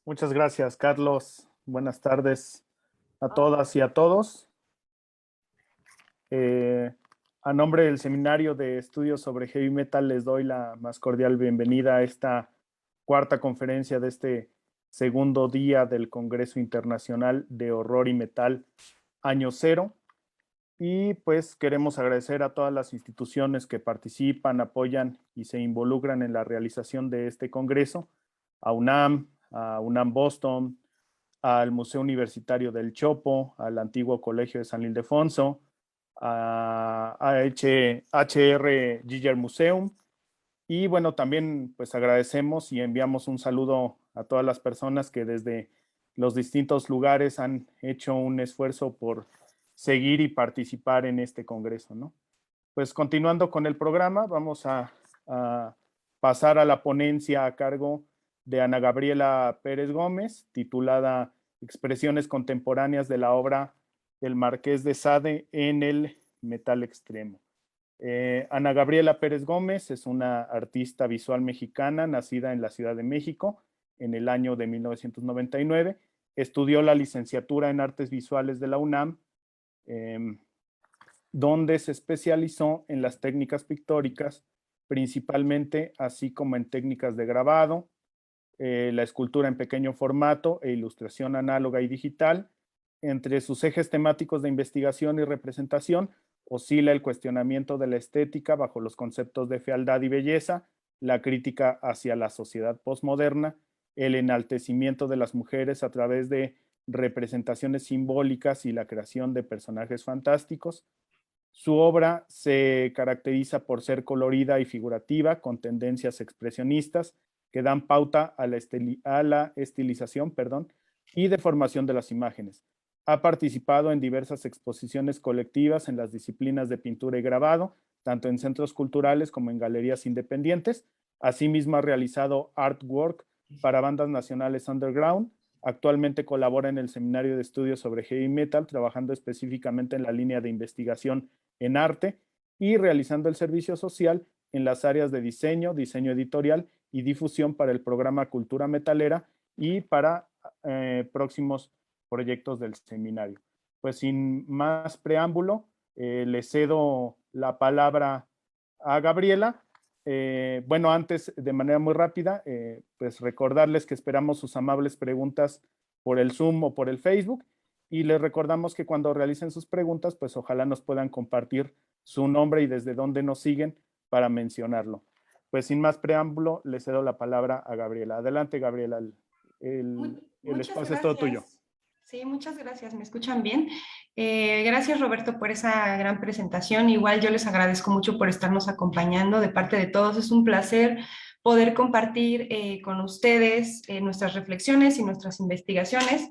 Muchas gracias, Carlos. Buenas tardes a todas y a todos. Eh, a nombre del Seminario de Estudios sobre Heavy Metal les doy la más cordial bienvenida a esta cuarta conferencia de este segundo día del Congreso Internacional de Horror y Metal Año Cero. Y pues queremos agradecer a todas las instituciones que participan, apoyan y se involucran en la realización de este congreso, a UNAM Boston, al Museo Universitario del Chopo, al antiguo Colegio de San Ildefonso, a HR Giger Museum. Y bueno, también pues agradecemos y enviamos un saludo a todas las personas que desde los distintos lugares han hecho un esfuerzo por seguir y participar en este congreso, ¿no? Pues continuando con el programa, vamos a pasar a la ponencia a cargo de Ana Gabriela Pérez Gómez, titulada Expresiones contemporáneas de la obra del Marqués de Sade en el metal extremo. Ana Gabriela Pérez Gómez es una artista visual mexicana nacida en la Ciudad de México en el año de 1999. Estudió la licenciatura en Artes Visuales de la UNAM, donde se especializó en las técnicas pictóricas, principalmente, así como en técnicas de grabado, la escultura en pequeño formato e ilustración análoga y digital. Entre sus ejes temáticos de investigación y representación oscila el cuestionamiento de la estética bajo los conceptos de fealdad y belleza, la crítica hacia la sociedad postmoderna, el enaltecimiento de las mujeres a través de representaciones simbólicas y la creación de personajes fantásticos. Su obra se caracteriza por ser colorida y figurativa, con tendencias expresionistas que dan pauta a la estilización y deformación de las imágenes. Ha participado en diversas exposiciones colectivas en las disciplinas de pintura y grabado, tanto en centros culturales como en galerías independientes. Asimismo, ha realizado artwork para bandas nacionales underground. Actualmente colabora en el Seminario de Estudios sobre Heavy Metal, trabajando específicamente en la línea de investigación en arte y realizando el servicio social en las áreas de diseño, diseño editorial y difusión para el programa Cultura Metalera y para próximos proyectos del seminario. Pues sin más preámbulo, le cedo la palabra a Gabriela. Bueno, antes, de manera muy rápida, pues recordarles que esperamos sus amables preguntas por el Zoom o por el Facebook, y les recordamos que cuando realicen sus preguntas, pues ojalá nos puedan compartir su nombre y desde dónde nos siguen para mencionarlo. Pues sin más preámbulo, le cedo la palabra a Gabriela. Adelante, Gabriela, el Muchas espacio es todo tuyo. gracias. Sí, muchas gracias. ¿Me escuchan bien? Gracias, Roberto, por esa gran presentación. Igual yo les agradezco mucho por estarnos acompañando de parte de todos. Es un placer poder compartir con ustedes nuestras reflexiones y nuestras investigaciones.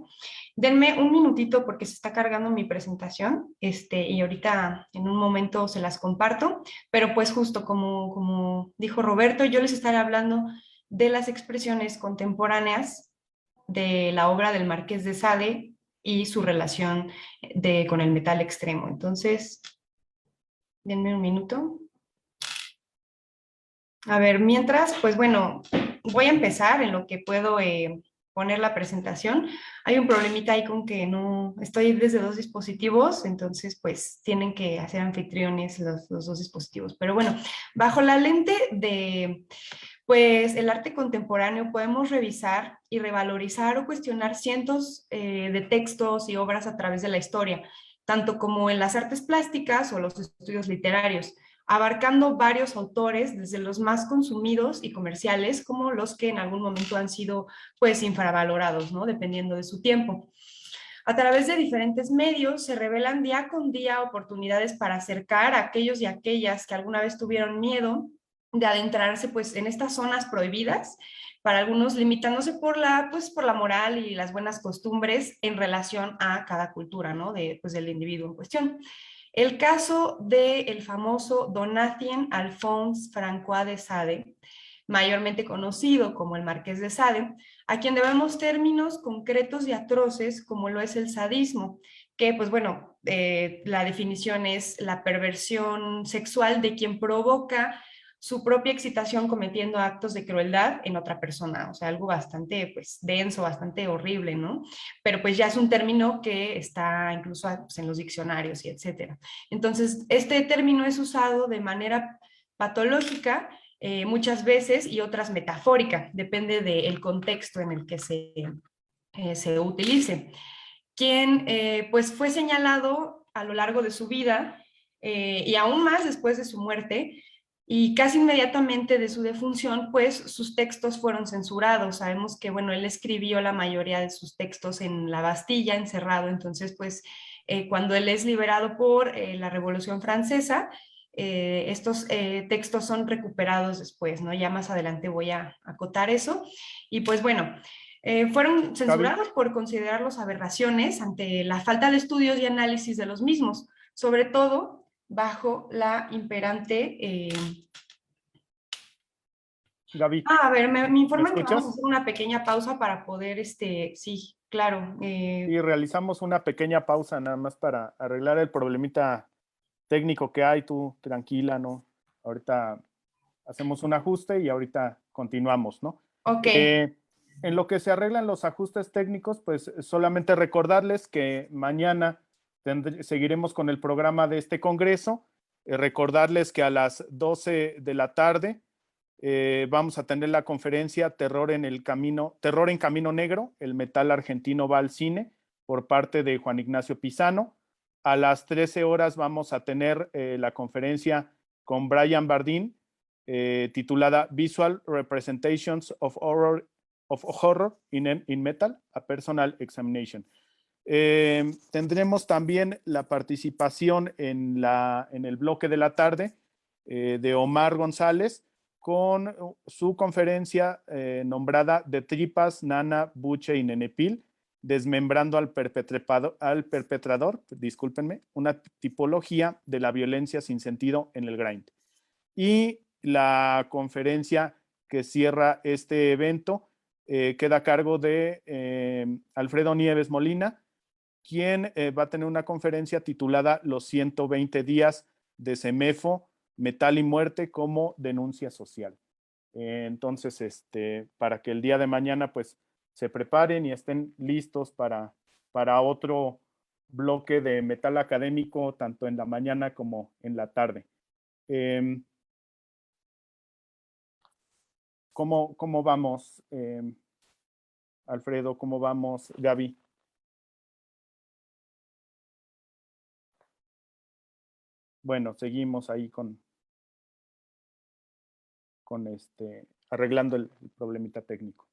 Denme un minutito porque se está cargando mi presentación y ahorita en un momento se las comparto, pero pues justo como dijo Roberto, yo les estaré hablando de las expresiones contemporáneas de la obra del Marqués de Sade y su relación con el metal extremo. Entonces, denme un minuto. A ver, mientras, pues bueno, voy a empezar en lo que puedo poner la presentación. Hay un problemita ahí con que no estoy desde dos dispositivos, entonces pues tienen que hacer anfitriones los dos dispositivos. Pero bueno, bajo la lente de pues el arte contemporáneo podemos revisar y revalorizar o cuestionar cientos de textos y obras a través de la historia, tanto como en las artes plásticas o los estudios literarios, abarcando varios autores, desde los más consumidos y comerciales, como los que en algún momento han sido pues infravalorados, ¿no? Dependiendo de su tiempo. A través de diferentes medios se revelan día con día oportunidades para acercar a aquellos y aquellas que alguna vez tuvieron miedo de adentrarse pues en estas zonas prohibidas, para algunos limitándose por la moral y las buenas costumbres en relación a cada cultura, ¿no? Del individuo en cuestión. El caso del famoso Donatien Alphonse François de Sade, mayormente conocido como el Marqués de Sade, a quien debemos términos concretos y atroces como lo es el sadismo, que pues bueno, la definición es la perversión sexual de quien provoca su propia excitación cometiendo actos de crueldad en otra persona, o sea, algo bastante pues denso, bastante horrible, ¿no? Pero pues ya es un término que está incluso pues, en los diccionarios y etcétera. Entonces, este término es usado de manera patológica muchas veces y otras metafórica, depende del contexto en el que se utilice. Quien pues fue señalado a lo largo de su vida y aún más después de su muerte, y casi inmediatamente de su defunción, pues sus textos fueron censurados. Sabemos que, bueno, él escribió la mayoría de sus textos en la Bastilla, encerrado. Entonces, pues, cuando él es liberado por la Revolución Francesa, estos textos son recuperados después, ¿no? Ya más adelante voy a acotar eso. Y pues, bueno, fueron Gaby, censurados por considerarlos aberraciones ante la falta de estudios y análisis de los mismos, sobre todo bajo la imperante... Gaby, a ver, me ¿me informan que vamos a escuchas? hacer una pequeña pausa para poder, sí, claro. Y realizamos una pequeña pausa nada más para arreglar el problemita técnico que hay. Tú tranquila, ¿no? Ahorita hacemos un ajuste y ahorita continuamos, ¿no? Ok, Eh, en lo que se arreglan los ajustes técnicos, pues solamente recordarles que mañana seguiremos con el programa de este congreso. Recordarles que a las 12 de la tarde vamos a tener la conferencia Terror en Camino Negro, el metal argentino va al cine, por parte de Juan Ignacio Pisano. A las 13 horas vamos a tener la conferencia con Brian Bardin, titulada Visual Representations of Horror in Metal, a Personal Examination. Tendremos también la participación en el bloque de la tarde de Omar González con su conferencia nombrada De tripas, nana, buche y nenepil, desmembrando al perpetrador, discúlpenme, una tipología de la violencia sin sentido en el grind. Y la conferencia que cierra este evento queda a cargo de Alfredo Nieves Molina, quien va a tener una conferencia titulada Los 120 días de CEMEFO, Metal y Muerte como denuncia social. Entonces, para que el día de mañana pues se preparen y estén listos para otro bloque de metal académico, tanto en la mañana como en la tarde. ¿Cómo vamos, Alfredo? ¿Cómo vamos, Gaby? Bueno, seguimos ahí con arreglando el problemita técnico.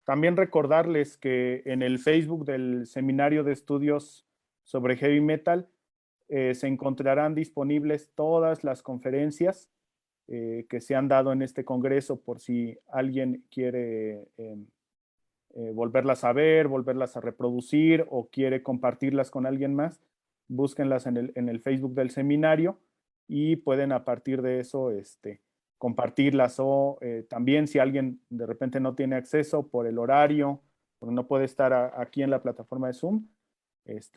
También recordarles que en el Facebook del Seminario de Estudios sobre Heavy Metal se encontrarán disponibles todas las conferencias que se han dado en este congreso por si alguien quiere volverlas a ver, volverlas a reproducir o quiere compartirlas con alguien más. Búsquenlas en el Facebook del seminario y pueden a partir de eso compartirlas o también si alguien de repente no tiene acceso por el horario, o no puede estar aquí en la plataforma de Zoom,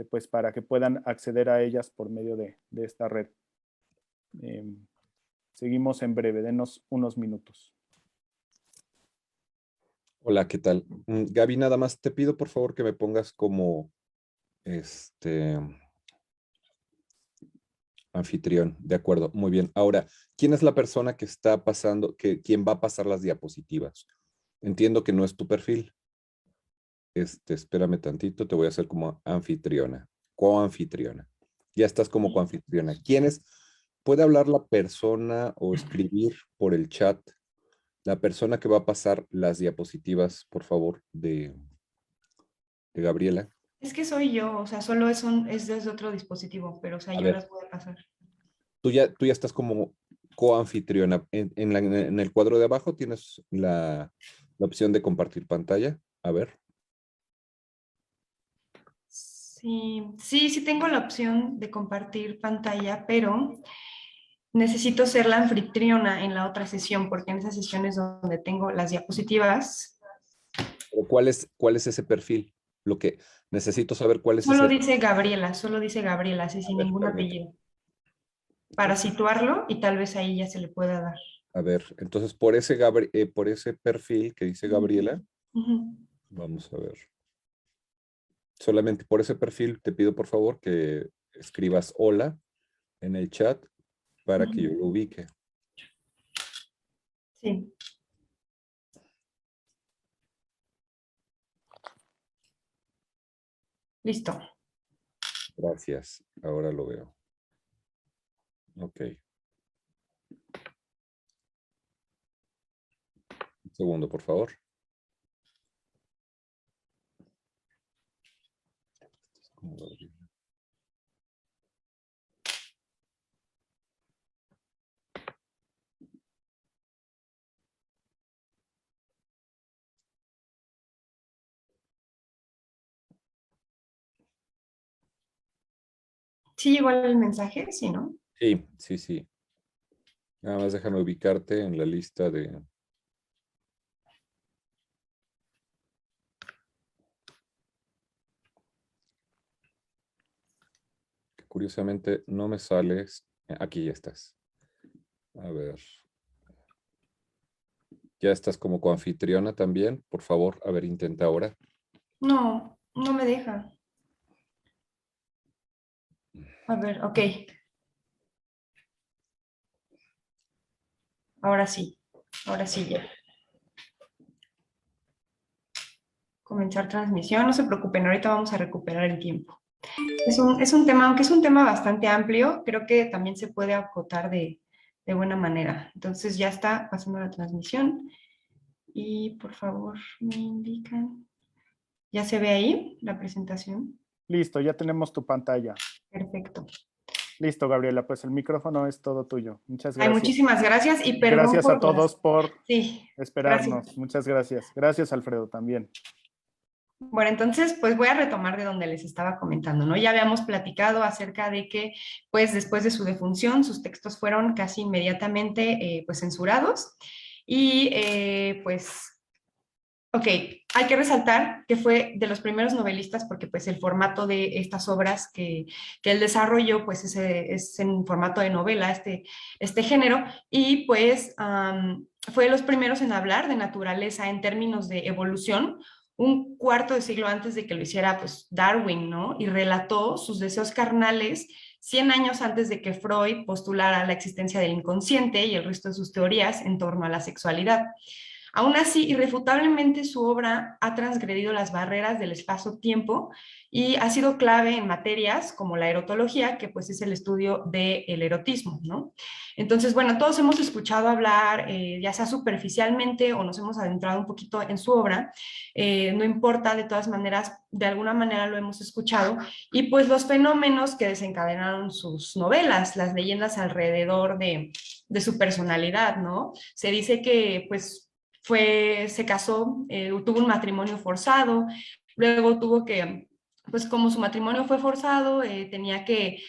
pues para que puedan acceder a ellas por medio de esta red. Seguimos en breve, denos unos minutos. Hola, ¿qué tal? Gaby, nada más te pido por favor que me pongas como anfitrión. De acuerdo, muy bien. Ahora, ¿quién es la persona que está pasando, quién va a pasar las diapositivas? Entiendo que no es tu perfil. Espérame tantito, te voy a hacer como anfitriona, coanfitriona. Ya estás como coanfitriona. ¿Quién es? ¿Puede hablar la persona o escribir por el chat la persona que va a pasar las diapositivas, por favor, de Gabriela? es que soy yo, o sea, solo es desde otro dispositivo, pero o sea, A yo ver, las voy a pasar. tú ya estás como coanfitriona. En el cuadro de abajo tienes la opción de compartir pantalla. A ver. Sí tengo la opción de compartir pantalla, pero necesito ser la anfitriona en la otra sesión, porque en esa sesión es donde tengo las diapositivas. ¿Cuál es ese perfil? Lo que necesito saber cuál es Solo ese... dice Gabriela, así sin ver, ningún permíteme. apellido. Para situarlo y tal vez ahí ya se le pueda dar. A ver, entonces por ese perfil que dice Gabriela, Ujú. vamos a ver. Solamente por ese perfil te pido por favor que escribas hola en el chat para que yo lo ubique. Sí. Listo. Gracias, ahora lo veo. Ok. Un segundo, por favor. Sí, igual el mensaje, sí, ¿no? Sí, sí, sí. Nada más déjame ubicarte en la lista de... Curiosamente no me sales. Aquí ya estás. A ver. Ya estás como coanfitriona también. Por favor, a ver, intenta ahora. No, no me deja. A ver, ok. Ahora sí. Ahora sí ya. Comenzar transmisión. No se preocupen, ahorita vamos a recuperar el tiempo. Es un tema, aunque es un tema bastante amplio, creo que también se puede acotar de buena manera. Entonces ya está pasando la transmisión. Y por favor, me indican. ¿Ya se ve ahí la presentación? Listo, ya tenemos tu pantalla. Perfecto. Listo, Gabriela, pues el micrófono es todo tuyo. Muchas Ay, gracias. muchísimas gracias y perdón Gracias a por todos las... por Sí, gracias. esperarnos. Muchas gracias. Gracias, Alfredo, también. Bueno, entonces, pues voy a retomar de donde les estaba comentando, ¿no? Ya habíamos platicado acerca de que, pues después de su defunción, sus textos fueron casi inmediatamente, pues censurados y, pues, ok, hay que resaltar que fue de los primeros novelistas porque, pues, el formato de estas obras que él desarrolló, pues, es en formato de novela, este género, y, pues, fue de los primeros en hablar de naturaleza en términos de evolución un cuarto de siglo antes de que lo hiciera pues Darwin, ¿no? Y relató sus deseos carnales 100 años antes de que Freud postulara la existencia del inconsciente y el resto de sus teorías en torno a la sexualidad. Aún así, irrefutablemente su obra ha transgredido las barreras del espacio-tiempo y ha sido clave en materias como la erotología, que pues es el estudio del erotismo, ¿no? Entonces, bueno, todos hemos escuchado hablar, ya sea superficialmente o nos hemos adentrado un poquito en su obra, no importa, de todas maneras, de alguna manera lo hemos escuchado, y pues los fenómenos que desencadenaron sus novelas, las leyendas alrededor de su personalidad, ¿no? Se dice que pues se casó, tuvo un matrimonio forzado, luego tuvo que, pues como su matrimonio fue forzado, tenía que,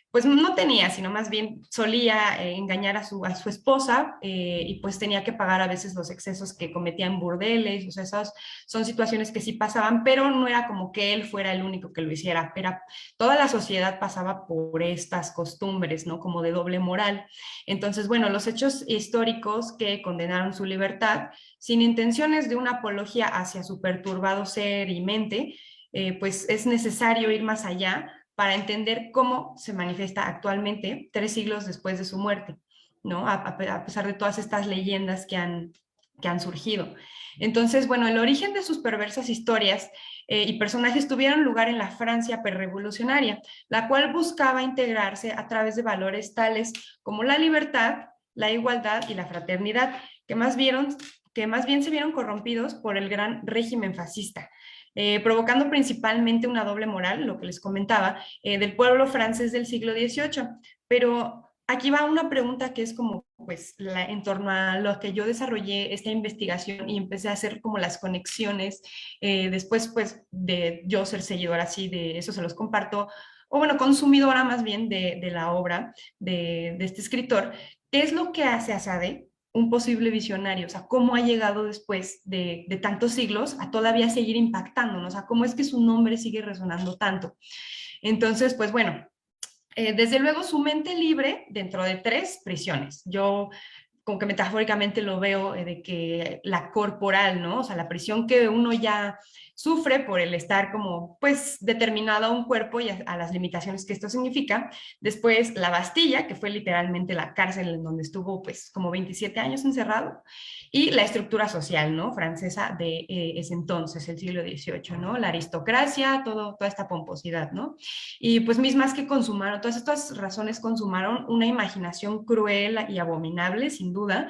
pues no tenía, sino más bien solía engañar a su esposa y pues tenía que pagar a veces los excesos que cometía en burdeles, o sea, esas son situaciones que sí pasaban, pero no era como que él fuera el único que lo hiciera, era, toda la sociedad pasaba por estas costumbres, ¿no? Como de doble moral. Entonces, bueno, los hechos históricos que condenaron su libertad, sin intenciones de una apología hacia su perturbado ser y mente, pues es necesario ir más allá para entender cómo se manifiesta actualmente, 3 siglos después de su muerte, ¿no? A pesar de todas estas leyendas que han surgido. Entonces, bueno, el origen de sus perversas historias y personajes tuvieron lugar en la Francia prerevolucionaria, la cual buscaba integrarse a través de valores tales como la libertad, la igualdad y la fraternidad, que más bien se vieron corrompidos por el gran régimen fascista, provocando principalmente una doble moral, lo que les comentaba, del pueblo francés del siglo XVIII. Pero aquí va una pregunta que es como, pues, en torno a lo que yo desarrollé esta investigación y empecé a hacer como las conexiones, después, pues, de yo ser seguidora así, de eso se los comparto, o bueno, consumidora más bien de la obra de este escritor. ¿Qué es lo que hace Asade? un posible visionario, o sea, cómo ha llegado después de tantos siglos a todavía seguir impactándonos, o sea, cómo es que su nombre sigue resonando tanto. Entonces, pues bueno, desde luego su mente libre dentro de 3 prisiones. Yo como que metafóricamente lo veo de que la corporal, ¿no? O sea, la prisión que uno ya sufre por el estar como, pues, determinado a un cuerpo y a las limitaciones que esto significa. Después, la Bastilla, que fue literalmente la cárcel en donde estuvo, pues, como 27 años encerrado. Y la estructura social, ¿no? Francesa de ese entonces, el siglo XVIII, ¿no? La aristocracia, toda esta pomposidad, ¿no? Y pues mismas que consumaron, todas estas razones consumaron una imaginación cruel y abominable, sin duda,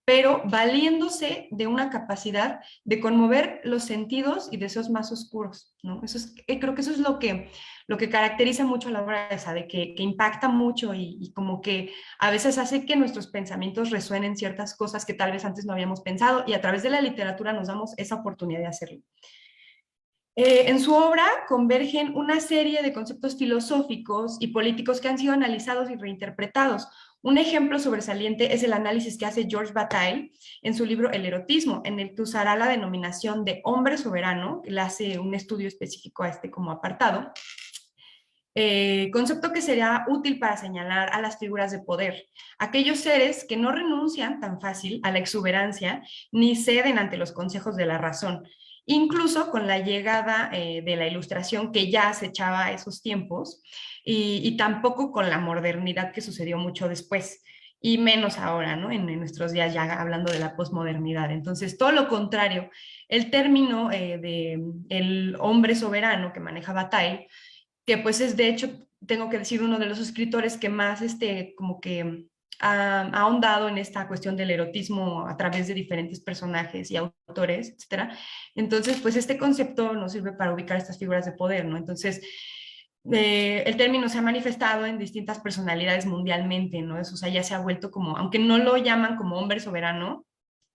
pero valiéndose de una capacidad de conmover los sentidos y deseos más oscuros, ¿no? Eso es, creo que eso es lo que caracteriza mucho a la obra esa, de que impacta mucho y como que a veces hace que nuestros pensamientos resuenen ciertas cosas que tal vez antes no habíamos pensado, y a través de la literatura nos damos esa oportunidad de hacerlo. En su obra convergen una serie de conceptos filosóficos y políticos que han sido analizados y reinterpretados. Un ejemplo sobresaliente es el análisis que hace Georges Bataille en su libro El erotismo, en el que usará la denominación de hombre soberano, le hace un estudio específico a este como apartado, concepto que será útil para señalar a las figuras de poder, aquellos seres que no renuncian tan fácil a la exuberancia ni ceden ante los consejos de la razón. Incluso con la llegada de la Ilustración, que ya acechaba esos tiempos, y tampoco con la modernidad que sucedió mucho después, y menos ahora, ¿no? En nuestros días, ya hablando de la posmodernidad. Entonces, todo lo contrario, el término de el hombre soberano que maneja Bataille, que pues es de hecho, tengo que decir, uno de los escritores que más como que ha ahondado en esta cuestión del erotismo a través de diferentes personajes y autores, etcétera. Entonces, pues este concepto nos sirve para ubicar estas figuras de poder, ¿no? Entonces, el término se ha manifestado en distintas personalidades mundialmente, ¿no? Eso, o sea, ya se ha vuelto como, aunque no lo llaman como hombre soberano,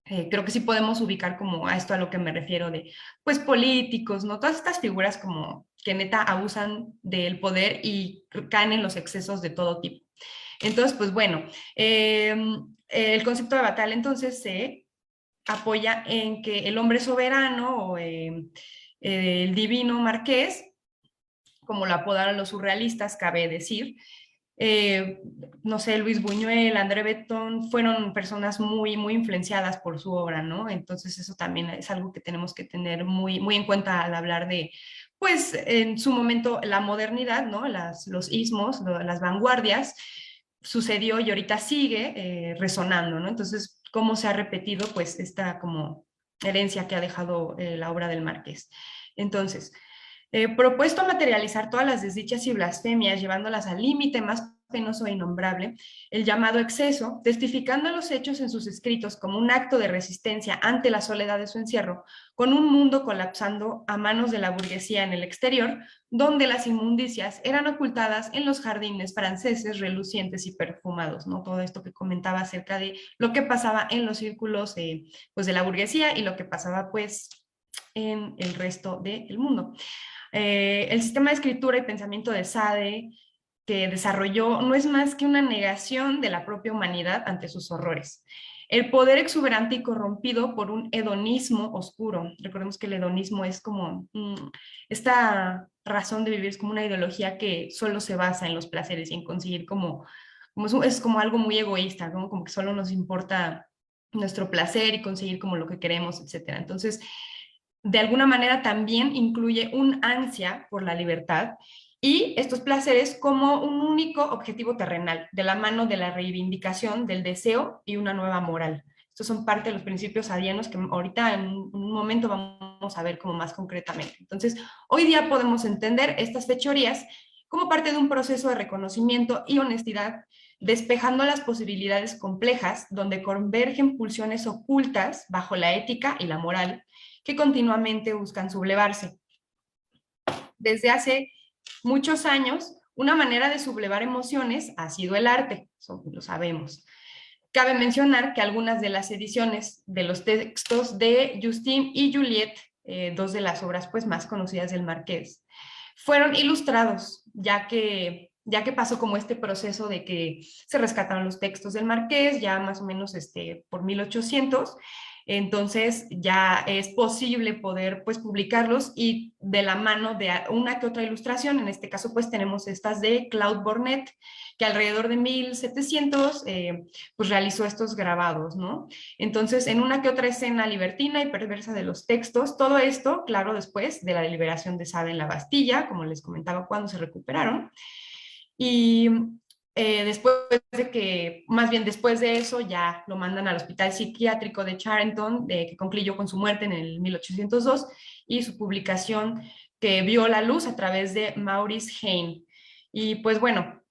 creo que sí podemos ubicar como a esto a lo que me refiero de, pues, políticos, ¿no? Todas estas figuras como que neta abusan del poder y caen en los excesos de todo tipo. Entonces, pues bueno, el concepto de Bataille entonces se apoya en que el hombre soberano o el divino marqués, como lo apodaron los surrealistas, cabe decir, eh, no sé, Luis Buñuel, André Breton, fueron personas muy, muy influenciadas por su obra, ¿no? Entonces eso también es algo que tenemos que tener muy, muy en cuenta al hablar de, pues, en su momento, la modernidad, ¿no? Los ismos, las vanguardias, sucedió y ahorita sigue resonando, ¿no? Entonces, ¿cómo se ha repetido, pues, esta como herencia que ha dejado la obra del Marqués? Entonces, propuesto materializar todas las desdichas y blasfemias, llevándolas al límite más penoso e innombrable, el llamado exceso, testificando los hechos en sus escritos como un acto de resistencia ante la soledad de su encierro, con un mundo colapsando a manos de la burguesía en el exterior, donde las inmundicias eran ocultadas en los jardines franceses relucientes y perfumados, ¿no? Todo esto que comentaba acerca de lo que pasaba en los círculos pues de la burguesía y lo que pasaba pues en el resto del mundo. El sistema de escritura y pensamiento de Sade que desarrolló no es más que una negación de la propia humanidad ante sus horrores. El poder exuberante y corrompido por un hedonismo oscuro. Recordemos que el hedonismo es como esta razón de vivir, es como una ideología que solo se basa en los placeres y en conseguir es como algo muy egoísta, ¿no? Como que solo nos importa nuestro placer y conseguir como lo que queremos, etcétera. Entonces, de alguna manera también incluye un ansia por la libertad y estos placeres como un único objetivo terrenal, de la mano de la reivindicación del deseo y una nueva moral. Estos son parte de los principios adianos que ahorita en un momento vamos a ver como más concretamente. Entonces, hoy día podemos entender estas fechorías como parte de un proceso de reconocimiento y honestidad, despejando las posibilidades complejas donde convergen pulsiones ocultas bajo la ética y la moral, que continuamente buscan sublevarse. Desde hace muchos años, una manera de sublevar emociones ha sido el arte, eso lo sabemos. Cabe mencionar que algunas de las ediciones de los textos de Justine y Juliette, dos de las obras pues, más conocidas del Marqués, fueron ilustrados, ya que ya que pasó como este proceso de que se rescataron los textos del Marqués, ya más o menos por 1800, entonces ya es posible poder pues publicarlos y de la mano de una que otra ilustración. En este caso pues tenemos estas de Claude Bornet, que alrededor de 1700 pues realizó estos grabados, ¿no? Entonces en una que otra escena libertina y perversa de los textos, todo esto, claro, después de la liberación de Sade en la Bastilla, como les comentaba, cuando se recuperaron. Y después de que, más bien después de eso, ya lo mandan al hospital psiquiátrico de Charenton, que concluyó con su muerte en el 1802, y su publicación que vio la luz a través de Maurice Hein. Y pues bueno,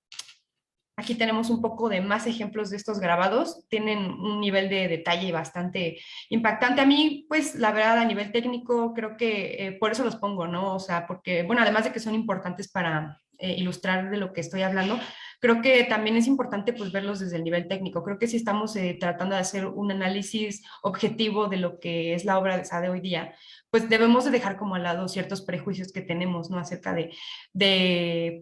aquí tenemos un poco de más ejemplos de estos grabados. Tienen un nivel de detalle bastante impactante. A mí, pues, la verdad, a nivel técnico, creo que por eso los pongo, ¿no? O sea, porque, bueno, además de que son importantes para ilustrar de lo que estoy hablando, creo que también es importante, pues, verlos desde el nivel técnico. Creo que si estamos tratando de hacer un análisis objetivo de lo que es la obra de Sade hoy día, pues debemos de dejar como al lado ciertos prejuicios que tenemos, ¿no? Acerca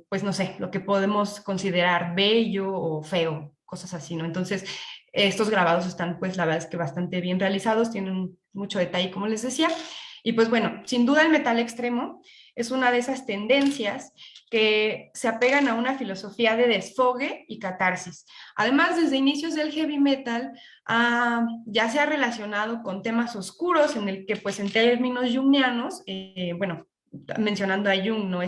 pues no sé, lo que podemos considerar bello o feo, cosas así, ¿no? Entonces, estos grabados están, pues la verdad es que bastante bien realizados, tienen mucho detalle, como les decía. Y pues bueno, sin duda el metal extremo es una de esas tendencias que se apegan a una filosofía de desfogue y catarsis. Además, desde inicios del heavy metal, ya se ha relacionado con temas oscuros en el que, pues en términos jungianos, bueno, mencionando a Jung, ¿no?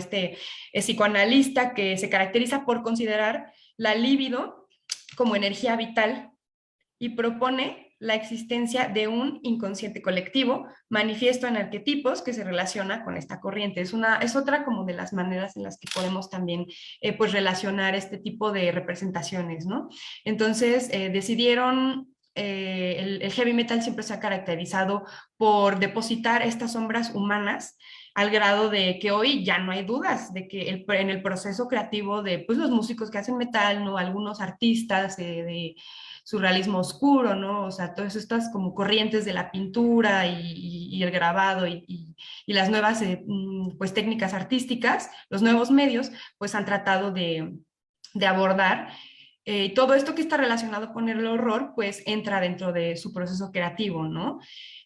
Psicoanalista que se caracteriza por considerar la libido como energía vital y propone la existencia de un inconsciente colectivo manifiesto en arquetipos que se relaciona con esta corriente. Es otra como de las maneras en las que podemos también pues relacionar este tipo de representaciones, ¿no? Entonces decidieron el heavy metal siempre se ha caracterizado por depositar estas sombras humanas al grado de que hoy ya no hay dudas de que en el proceso creativo de pues, los músicos que hacen metal, ¿no? Algunos artistas de surrealismo oscuro, ¿no? O sea, todas estas como corrientes de la pintura y el grabado y las nuevas pues técnicas artísticas, los nuevos medios, pues han tratado de abordar todo esto que está relacionado con el horror, pues entra dentro de su proceso creativo, ¿no?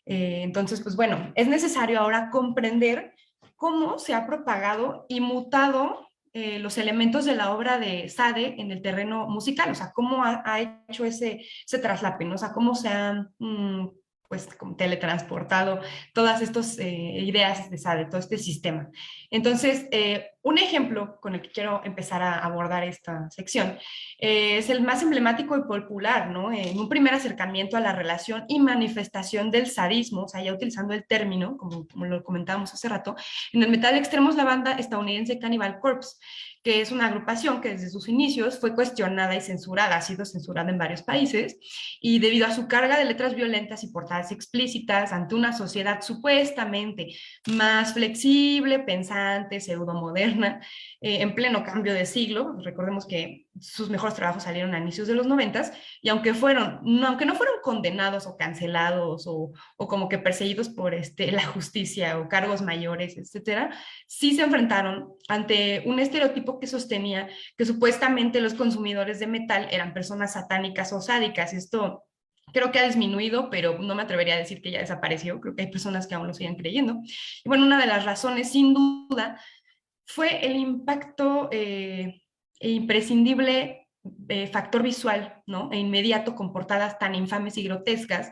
Entonces, pues bueno, es necesario ahora comprender cómo se ha propagado y mutado los elementos de la obra de Sade en el terreno musical, o sea, cómo ha hecho ese traslape, ¿no? O sea, cómo se han pues como teletransportado todas estas ideas de Sade, todo este sistema. Entonces, un ejemplo con el que quiero empezar a abordar esta sección es el más emblemático y popular, ¿no? En un primer acercamiento a la relación y manifestación del sadismo, o sea, ya utilizando el término, como lo comentábamos hace rato, en el metal extremo es la banda estadounidense Cannibal Corpse, que es una agrupación que desde sus inicios fue cuestionada y censurada, ha sido censurada en varios países, y debido a su carga de letras violentas y portadas explícitas ante una sociedad supuestamente más flexible, pensante, pseudomoderna, en pleno cambio de siglo. Recordemos que sus mejores trabajos salieron a inicios de los 90 y aunque no fueron condenados o cancelados o como que perseguidos por la justicia o cargos mayores, etcétera, sí se enfrentaron ante un estereotipo que sostenía que supuestamente los consumidores de metal eran personas satánicas o sádicas. Esto creo que ha disminuido, pero no me atrevería a decir que ya desapareció. Creo que hay personas que aún lo siguen creyendo. Y bueno, una de las razones, sin duda, fue el impacto imprescindible factor visual, ¿no? E inmediato con portadas tan infames y grotescas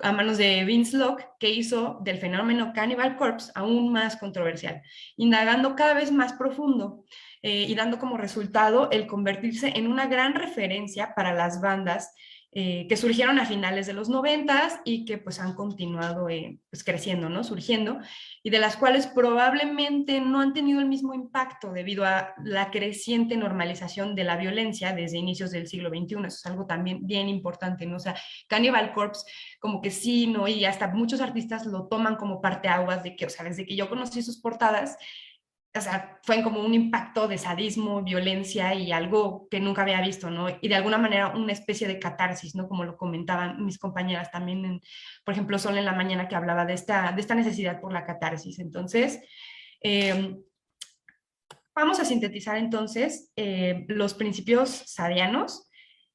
a manos de Vince Locke, que hizo del fenómeno Cannibal Corpse aún más controversial, indagando cada vez más profundo y dando como resultado el convertirse en una gran referencia para las bandas que surgieron a finales de los 90 y que pues han continuado pues creciendo, ¿no? Surgiendo, y de las cuales probablemente no han tenido el mismo impacto debido a la creciente normalización de la violencia desde inicios del siglo XXI. Eso es algo también bien importante, ¿no? O sea, Cannibal Corpse como que sí, ¿no? Y hasta muchos artistas lo toman como parteaguas de que, o sea, desde que yo conocí sus portadas, o sea, fue como un impacto de sadismo, violencia y algo que nunca había visto, ¿no? Y de alguna manera una especie de catarsis, ¿no? Como lo comentaban mis compañeras también, por ejemplo, Sol en la mañana que hablaba de esta necesidad por la catarsis. Entonces, vamos a sintetizar entonces los principios sadianos.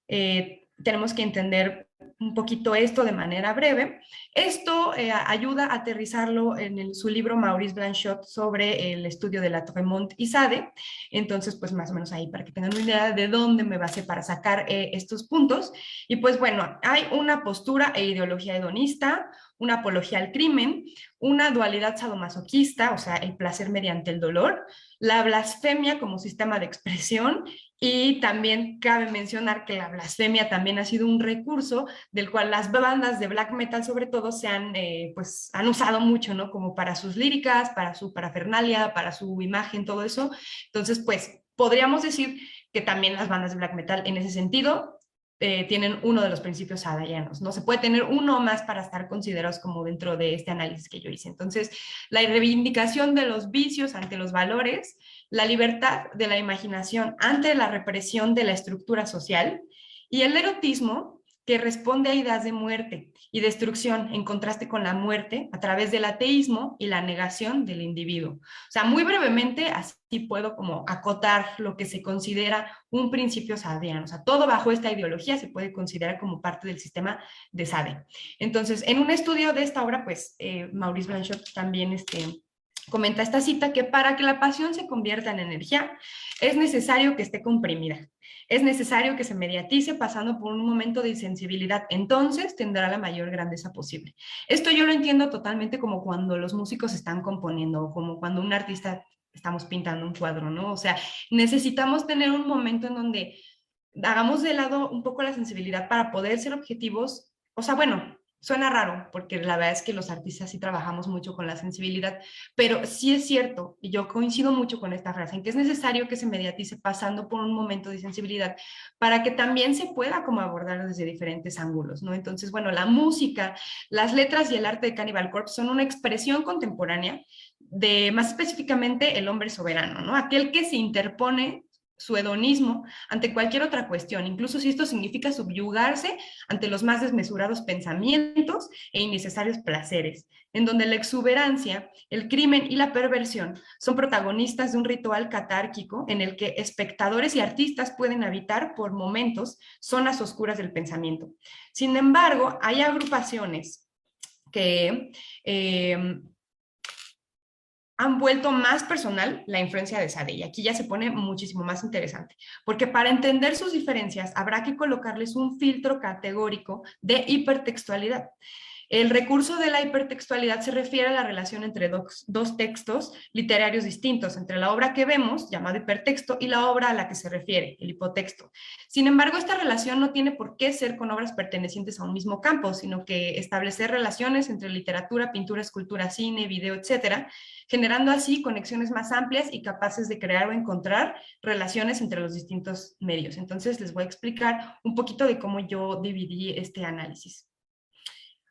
Tenemos que entender un poquito esto de manera breve. Esto ayuda a aterrizarlo en su libro Maurice Blanchot sobre el estudio de la Tremont y Sade. Entonces, pues más o menos ahí para que tengan una idea de dónde me basé para sacar estos puntos. Y pues bueno, hay una postura e ideología hedonista, una apología al crimen, una dualidad sadomasoquista, o sea, el placer mediante el dolor, la blasfemia como sistema de expresión, y también cabe mencionar que la blasfemia también ha sido un recurso del cual las bandas de black metal sobre todo pues, han usado mucho, ¿no? Como para sus líricas, para su parafernalia, para su imagen, todo eso. Entonces, pues, podríamos decir que también las bandas de black metal en ese sentido tienen uno de los principios sadayanos, ¿no? Se puede tener uno más para estar considerados como dentro de este análisis que yo hice. Entonces, la reivindicación de los vicios ante los valores, la libertad de la imaginación ante la represión de la estructura social y el erotismo que responde a ideas de muerte y destrucción en contraste con la muerte a través del ateísmo y la negación del individuo. O sea, muy brevemente, así puedo como acotar lo que se considera un principio sadiano. O sea, todo bajo esta ideología se puede considerar como parte del sistema de Sade. Entonces, en un estudio de esta obra, pues, Maurice Blanchot también comenta esta cita, que para que la pasión se convierta en energía, es necesario que esté comprimida. Es necesario que se mediatice pasando por un momento de insensibilidad. Entonces tendrá la mayor grandeza posible. Esto yo lo entiendo totalmente como cuando los músicos están componiendo, o como cuando un artista estamos pintando un cuadro, ¿no? O sea, necesitamos tener un momento en donde hagamos de lado un poco la sensibilidad para poder ser objetivos. O sea, bueno, suena raro, porque la verdad es que los artistas sí trabajamos mucho con la sensibilidad, pero sí es cierto, y yo coincido mucho con esta frase, en que es necesario que se mediatice pasando por un momento de sensibilidad para que también se pueda como abordar desde diferentes ángulos, ¿no? Entonces, bueno, la música, las letras y el arte de Cannibal Corpse son una expresión contemporánea de, más específicamente, el hombre soberano, ¿no? Aquel que se interpone su hedonismo ante cualquier otra cuestión, incluso si esto significa subyugarse ante los más desmesurados pensamientos e innecesarios placeres, en donde la exuberancia, el crimen y la perversión son protagonistas de un ritual catárquico en el que espectadores y artistas pueden habitar por momentos zonas oscuras del pensamiento. Sin embargo, hay agrupaciones que han vuelto más personal la influencia de Sade, y aquí ya se pone muchísimo más interesante, porque para entender sus diferencias habrá que colocarles un filtro categórico de hipertextualidad. El recurso de la hipertextualidad se refiere a la relación entre dos textos literarios distintos, entre la obra que vemos, llamado hipertexto, y la obra a la que se refiere, el hipotexto. Sin embargo, esta relación no tiene por qué ser con obras pertenecientes a un mismo campo, sino que establecer relaciones entre literatura, pintura, escultura, cine, video, etcétera, generando así conexiones más amplias y capaces de crear o encontrar relaciones entre los distintos medios. Entonces, les voy a explicar un poquito de cómo yo dividí este análisis.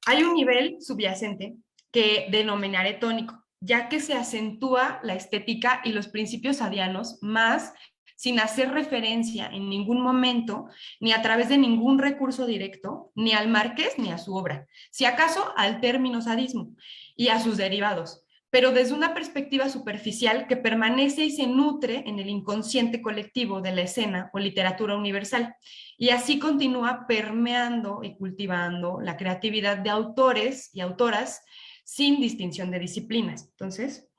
Hay un nivel subyacente que denominaré tónico, ya que se acentúa la estética y los principios sadianos más sin hacer referencia en ningún momento, ni a través de ningún recurso directo, ni al Marqués ni a su obra, si acaso al término sadismo y a sus derivados, pero desde una perspectiva superficial que permanece y se nutre en el inconsciente colectivo de la escena o literatura universal, y así continúa permeando y cultivando la creatividad de autores y autoras sin distinción de disciplinas. Entonces,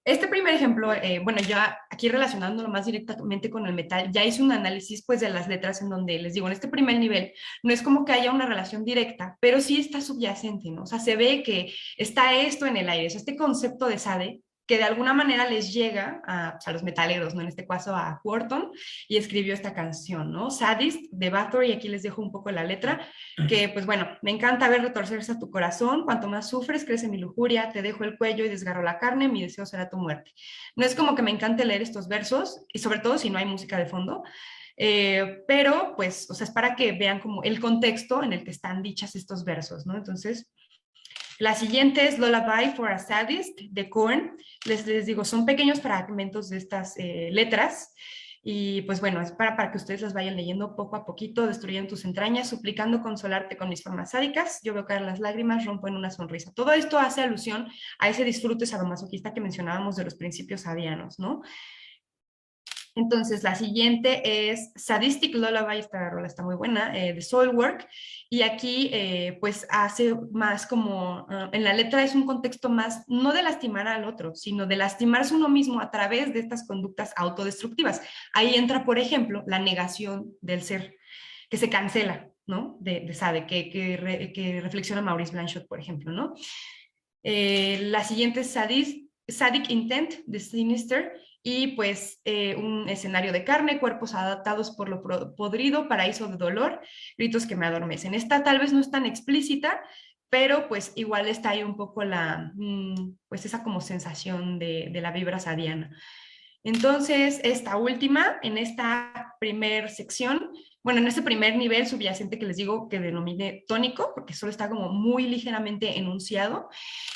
este primer ejemplo, bueno, ya aquí relacionándolo más directamente con el metal, ya hice un análisis pues de las letras en donde les digo, en este primer nivel, no es como que haya una relación directa, pero sí está subyacente, ¿no? O sea, se ve que está esto en el aire, o sea, este concepto de Sade, que de alguna manera les llega a los metaleros, ¿no? En este caso a Quorthon, y escribió esta canción, ¿no? Sadist, de Bathory, y aquí les dejo un poco la letra, que pues bueno, me encanta ver retorcerse a tu corazón, cuanto más sufres, crece mi lujuria, te dejo el cuello y desgarro la carne, mi deseo será tu muerte. No es como que me encante leer estos versos, y sobre todo si no hay música de fondo, pero pues, o sea, es para que vean como el contexto en el que están dichas estos versos, ¿no? Entonces, la siguiente es Lullaby for a Sadist, de Korn. Les digo, son pequeños fragmentos de estas letras. Y pues bueno, es para que ustedes las vayan leyendo poco a poquito. Destruyendo tus entrañas, suplicando consolarte con mis formas sádicas, yo veo caer las lágrimas, rompo en una sonrisa. Todo esto hace alusión a ese disfrute sadomasoquista que mencionábamos de los principios sadianos, ¿no? Entonces, la siguiente es Sadistic Lullaby, esta rola está muy buena, de Soilwork, y aquí pues hace más como, en la letra es un contexto más, no de lastimar al otro, sino de lastimarse uno mismo a través de estas conductas autodestructivas. Ahí entra, por ejemplo, la negación del ser, que se cancela, ¿no? De Sade, que reflexiona Maurice Blanchot, por ejemplo, ¿no? La siguiente es Sadic Intent de Sinister, y pues un escenario de carne, cuerpos adaptados por lo podrido, paraíso de dolor, gritos que me adormecen. Esta tal vez no es tan explícita, pero pues igual está ahí un poco pues esa como sensación de la vibra sadiana. Entonces, esta última, en esta primer sección, bueno, en este primer nivel subyacente que les digo que denominé tónico, porque solo está como muy ligeramente enunciado,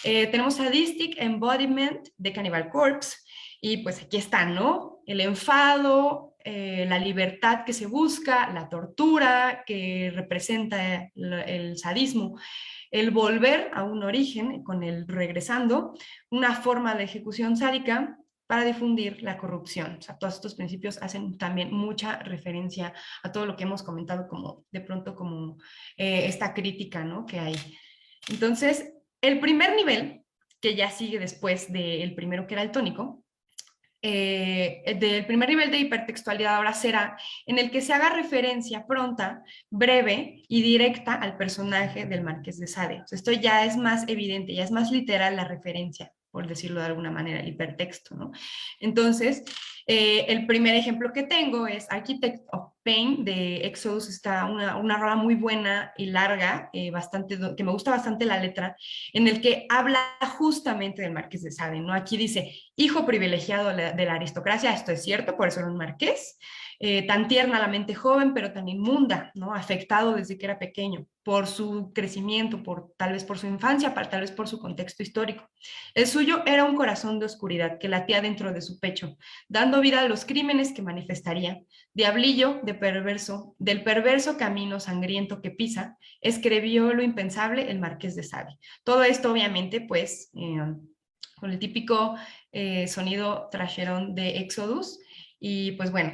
tenemos Sadistic Embodiment de Cannibal Corpse, y pues aquí está, ¿no? El enfado, la libertad que se busca, la tortura que representa el sadismo, el volver a un origen con el regresando, una forma de ejecución sádica para difundir la corrupción. O sea, todos estos principios hacen también mucha referencia a todo lo que hemos comentado como de pronto como esta crítica, ¿no? Que hay. Entonces, el primer nivel, que ya sigue después del primero que era el tónico, del primer nivel de hipertextualidad ahora será en el que se haga referencia pronta, breve y directa al personaje del Marqués de Sade. O sea, esto ya es más evidente, ya es más literal la referencia, por decirlo de alguna manera, el hipertexto, ¿no? Entonces, el primer ejemplo que tengo es Architect of Pain de Exodus, está una rola muy buena y larga, que me gusta bastante la letra, en el que habla justamente del Marqués de Sade, ¿no? Aquí dice, hijo privilegiado de la aristocracia, esto es cierto, por eso era un marqués, tan tierna la mente joven, pero tan inmunda, ¿no? Afectado desde que era pequeño, por su crecimiento, tal vez por su infancia, tal vez por su contexto histórico. El suyo era un corazón de oscuridad que latía dentro de su pecho, dando vida a los crímenes que manifestaría. Diablillo del perverso camino sangriento que pisa, escribió lo impensable el Marqués de Sade. Todo esto, obviamente, pues, con el típico sonido trasherón de Exodus. Y pues bueno,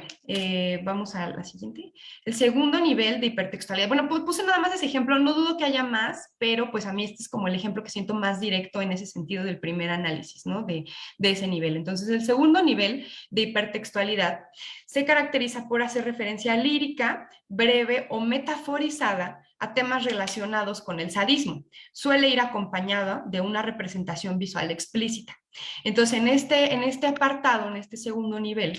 vamos a la siguiente. El segundo nivel de hipertextualidad. Bueno, pues puse nada más ese ejemplo, no dudo que haya más, pero pues a mí este es como el ejemplo que siento más directo en ese sentido del primer análisis, ¿no? De ese nivel. Entonces, el segundo nivel de hipertextualidad se caracteriza por hacer referencia lírica, breve o metaforizada a temas relacionados con el sadismo. Suele ir acompañada de una representación visual explícita. Entonces, en este apartado, en este segundo nivel,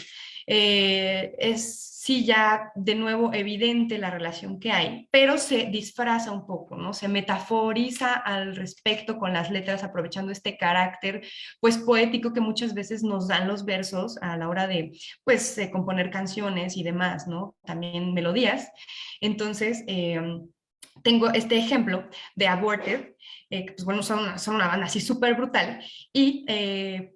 es sí ya de nuevo evidente la relación que hay, pero se disfraza un poco, ¿no? Se metaforiza al respecto con las letras, aprovechando este carácter, pues, poético que muchas veces nos dan los versos a la hora de, pues, componer canciones y demás, ¿no? También melodías. Entonces, tengo este ejemplo de Aborted, que pues bueno, son una banda así súper brutal, y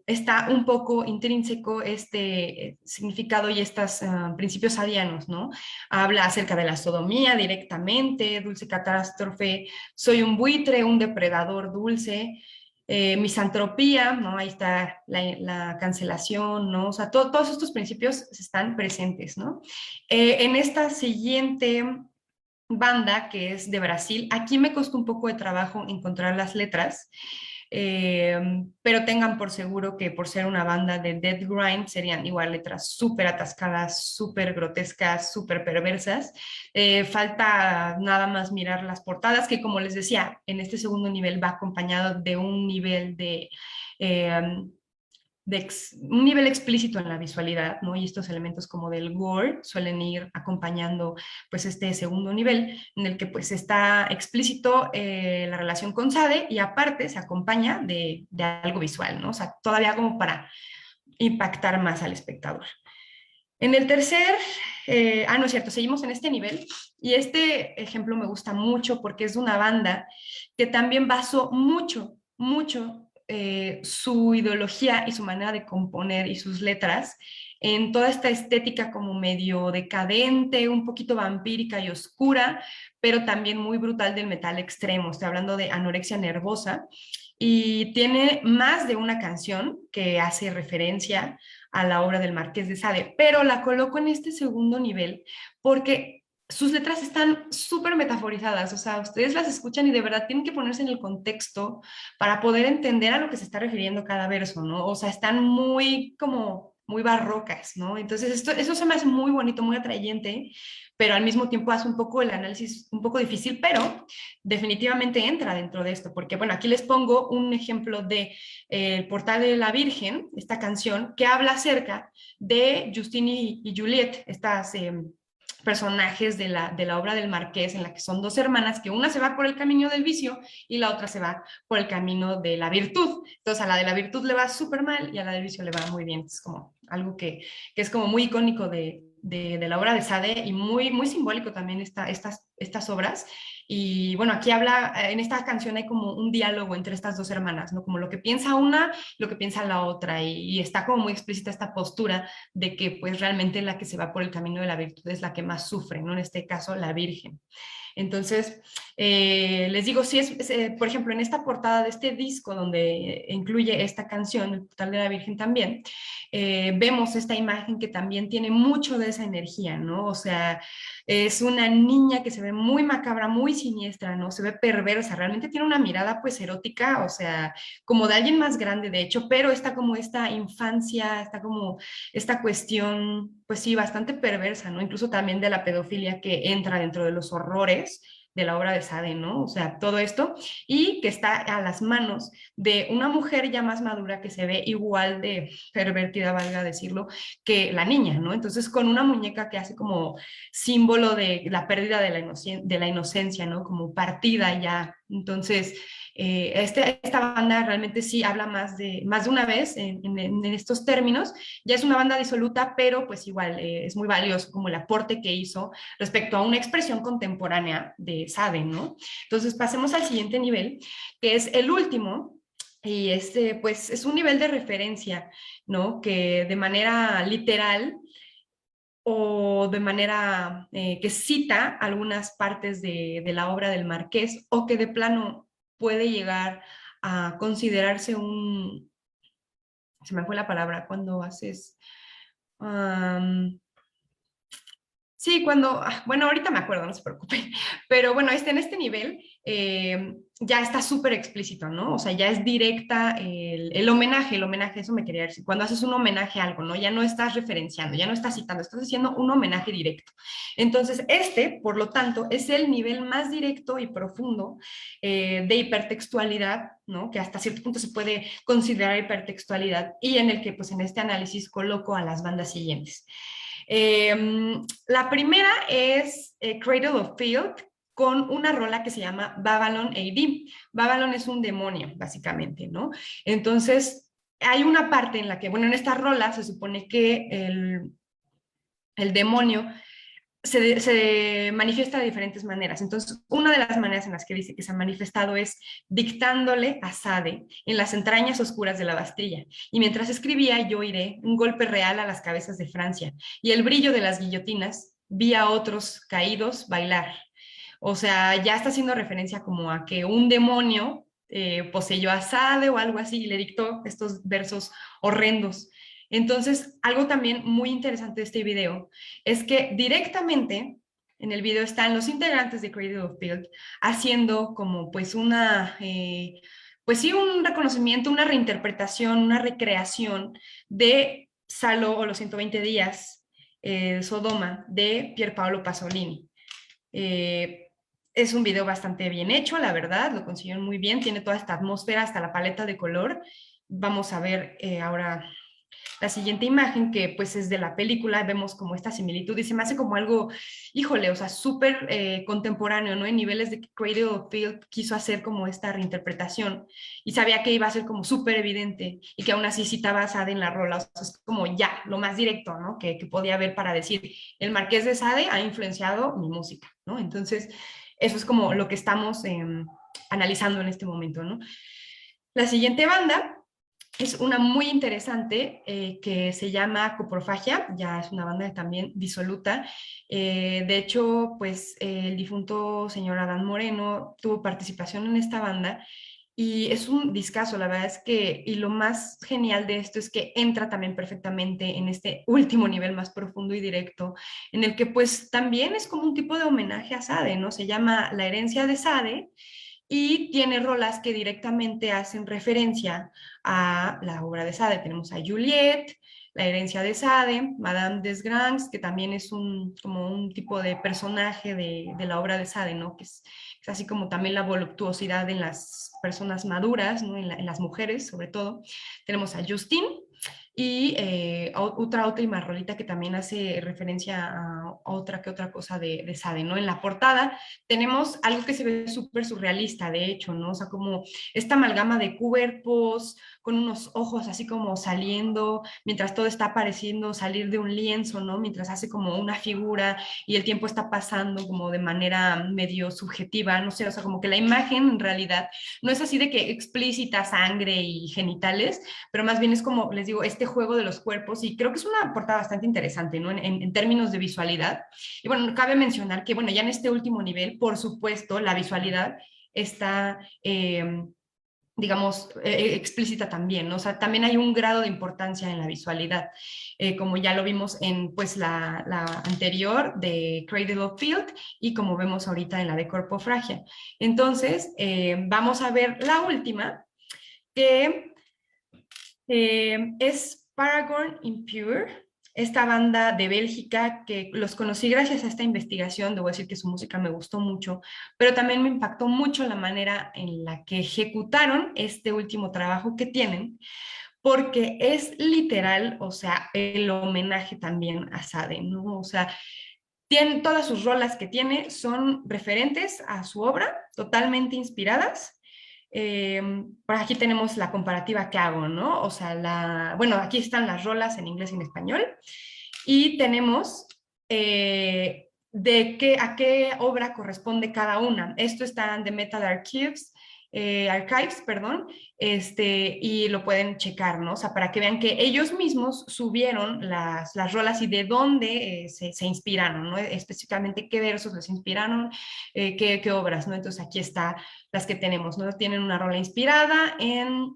está un poco intrínseco este significado y estos principios sadianos, ¿no? Habla acerca de la sodomía directamente, dulce catástrofe, soy un buitre, un depredador dulce, misantropía, ¿no? Ahí está la cancelación, ¿no? O sea, todos estos principios están presentes, ¿no? En esta siguiente banda que es de Brasil. Aquí me costó un poco de trabajo encontrar las letras, pero tengan por seguro que por ser una banda de death grind serían igual letras súper atascadas, súper grotescas, súper perversas. Falta nada más mirar las portadas, que como les decía, en este segundo nivel va acompañado de un nivel un nivel explícito en la visualidad, ¿no? Y estos elementos como del gore suelen ir acompañando pues este segundo nivel en el que pues está explícito la relación con Sade y aparte se acompaña de algo visual, ¿no? O sea, todavía como para impactar más al espectador. En el tercer, no es cierto, seguimos en este nivel y este ejemplo me gusta mucho porque es de una banda que también basó mucho su ideología y su manera de componer y sus letras en toda esta estética como medio decadente, un poquito vampírica y oscura, pero también muy brutal del metal extremo. Estoy hablando de Anorexia Nervosa. Y tiene más de una canción que hace referencia a la obra del Marqués de Sade, pero la coloco en este segundo nivel porque sus letras están súper metaforizadas, o sea, ustedes las escuchan y de verdad tienen que ponerse en el contexto para poder entender a lo que se está refiriendo cada verso, ¿no? O sea, están muy como muy barrocas, ¿no? Entonces, eso se me hace muy bonito, muy atrayente, pero al mismo tiempo hace un poco el análisis un poco difícil, pero definitivamente entra dentro de esto, porque bueno, aquí les pongo un ejemplo de El Portal de la Virgen, esta canción que habla acerca de Justine y Juliette, estas personajes de la obra del Marqués, en la que son dos hermanas, que una se va por el camino del vicio y la otra se va por el camino de la virtud. Entonces a la de la virtud le va súper mal y a la del vicio le va muy bien. Es como algo que es como muy icónico de la obra de Sade y muy, muy simbólico también estas obras. Y bueno, aquí habla, en esta canción hay como un diálogo entre estas dos hermanas, ¿no? Como lo que piensa una, lo que piensa la otra, y está como muy explícita esta postura de que pues realmente la que se va por el camino de la virtud es la que más sufre, ¿no? En este caso, la Virgen. Entonces, les digo, si por ejemplo, en esta portada de este disco donde incluye esta canción, El Portal de la Virgen también, vemos esta imagen que también tiene mucho de esa energía, ¿no? O sea, es una niña que se ve muy macabra, muy siniestra, ¿no? Se ve perversa, realmente tiene una mirada pues erótica, o sea, como de alguien más grande, de hecho, pero está como esta infancia, está como esta cuestión, pues sí, bastante perversa, ¿no? Incluso también de la pedofilia que entra dentro de los horrores de la obra de Sade, ¿no? O sea, todo esto, y que está a las manos de una mujer ya más madura que se ve igual de pervertida, valga decirlo, que la niña, ¿no? Entonces, con una muñeca que hace como símbolo de la pérdida de la inocencia, ¿no? Como partida ya. Entonces, esta banda realmente sí habla más de una vez en estos términos. Ya es una banda disoluta, pero pues igual es muy valioso como el aporte que hizo respecto a una expresión contemporánea de Sade, ¿no? Entonces pasemos al siguiente nivel, que es el último, y este pues es un nivel de referencia, ¿no? Que de manera literal o de manera que cita algunas partes de la obra del Marqués o que de plano puede llegar a considerarse se me fue la palabra, cuando haces, sí, bueno, ahorita me acuerdo, no se preocupe, pero bueno, en este nivel ya está súper explícito, ¿no? O sea, ya es directa el homenaje, eso me quería decir, cuando haces un homenaje a algo, ¿no? Ya no estás referenciando, ya no estás citando, estás haciendo un homenaje directo. Entonces, por lo tanto, es el nivel más directo y profundo de hipertextualidad, ¿no? Que hasta cierto punto se puede considerar hipertextualidad y en el que, pues, en este análisis coloco a las bandas siguientes. La primera es Cradle of Filth, con una rola que se llama Babylon AD. Babylon es un demonio, básicamente, ¿no? Entonces, hay una parte en la que, bueno, en esta rola se supone que el demonio se manifiesta de diferentes maneras. Entonces, una de las maneras en las que dice que se ha manifestado es dictándole a Sade en las entrañas oscuras de la Bastilla. Y mientras escribía, yo oiré un golpe real a las cabezas de Francia y el brillo de las guillotinas, vi a otros caídos bailar. O sea, ya está haciendo referencia como a que un demonio poseyó a Sade o algo así y le dictó estos versos horrendos. Entonces, algo también muy interesante de este video es que directamente en el video están los integrantes de Cradle of Filth haciendo como pues pues sí, un reconocimiento, una reinterpretación, una recreación de Salo o los 120 días Sodoma de Pier Paolo Pasolini. Es un video bastante bien hecho, la verdad, lo consiguieron muy bien, tiene toda esta atmósfera, hasta la paleta de color. Vamos a ver ahora la siguiente imagen, que pues es de la película, vemos como esta similitud y se me hace como algo, híjole, o sea, súper contemporáneo, ¿no? En niveles de que Cradle of Filth quiso hacer como esta reinterpretación y sabía que iba a ser como súper evidente y que aún así citaba a Sade en la rola, o sea, es como ya, lo más directo, ¿no? Que podía haber para decir, el Marqués de Sade ha influenciado mi música, ¿no? Entonces, eso es como lo que estamos analizando en este momento, ¿no? La siguiente banda es una muy interesante que se llama Coprofagia, ya es una banda también disoluta. De hecho, pues el difunto señor Adán Moreno tuvo participación en esta banda y es un discazo, la verdad es que, y lo más genial de esto es que entra también perfectamente en este último nivel más profundo y directo, en el que pues también es como un tipo de homenaje a Sade, ¿no? Se llama La herencia de Sade y tiene rolas que directamente hacen referencia a la obra de Sade. Tenemos a Juliet, La herencia de Sade, Madame Desgranges, que también es como un tipo de personaje de la obra de Sade, ¿no? Que es así como también la voluptuosidad en las personas maduras, ¿no? En las mujeres, sobre todo. Tenemos a Justine, y otra última rolita que también hace referencia a otra que otra cosa de Sade, ¿no? En la portada tenemos algo que se ve súper surrealista, de hecho, ¿no? O sea, como esta amalgama de cuerpos con unos ojos así como saliendo, mientras todo está pareciendo salir de un lienzo, ¿no? Mientras hace como una figura y el tiempo está pasando como de manera medio subjetiva, no sé, o sea, como que la imagen en realidad no es así de que explícita sangre y genitales, pero más bien es como, les digo, este juego de los cuerpos y creo que es una portada bastante interesante, ¿no? En términos de visualidad. Y bueno, cabe mencionar que, bueno, ya en este último nivel, por supuesto, la visualidad está... digamos, explícita también, ¿no? O sea, también hay un grado de importancia en la visualidad, como ya lo vimos en, pues, la anterior de Cradle of Filth y como vemos ahorita en la de Corpofragia. Entonces, vamos a ver la última, que es Paragon Impure, esta banda de Bélgica que los conocí gracias a esta investigación. Debo decir que su música me gustó mucho, pero también me impactó mucho la manera en la que ejecutaron este último trabajo que tienen, porque es literal, o sea, el homenaje también a Sade, ¿no? O sea, todas sus rolas que tiene son referentes a su obra, totalmente inspiradas. Por aquí tenemos la comparativa que hago, ¿no? O sea, bueno, aquí están las rolas en inglés y en español. Y tenemos a qué obra corresponde cada una. Esto está en The Metal Archives, perdón, y lo pueden checar, ¿no? O sea, para que vean que ellos mismos subieron las rolas y de dónde se inspiraron, ¿no? Específicamente qué versos les inspiraron, qué obras, ¿no? Entonces aquí está las que tenemos, ¿no? Tienen una rola inspirada en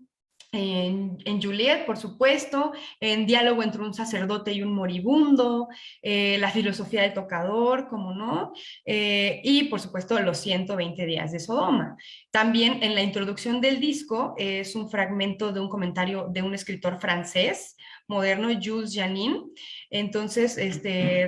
Juliet, por supuesto, en Diálogo entre un sacerdote y un moribundo, La filosofía del tocador, como no, y por supuesto Los 120 días de Sodoma. También en la introducción del disco es un fragmento de un comentario de un escritor francés moderno, Jules Janin. Entonces,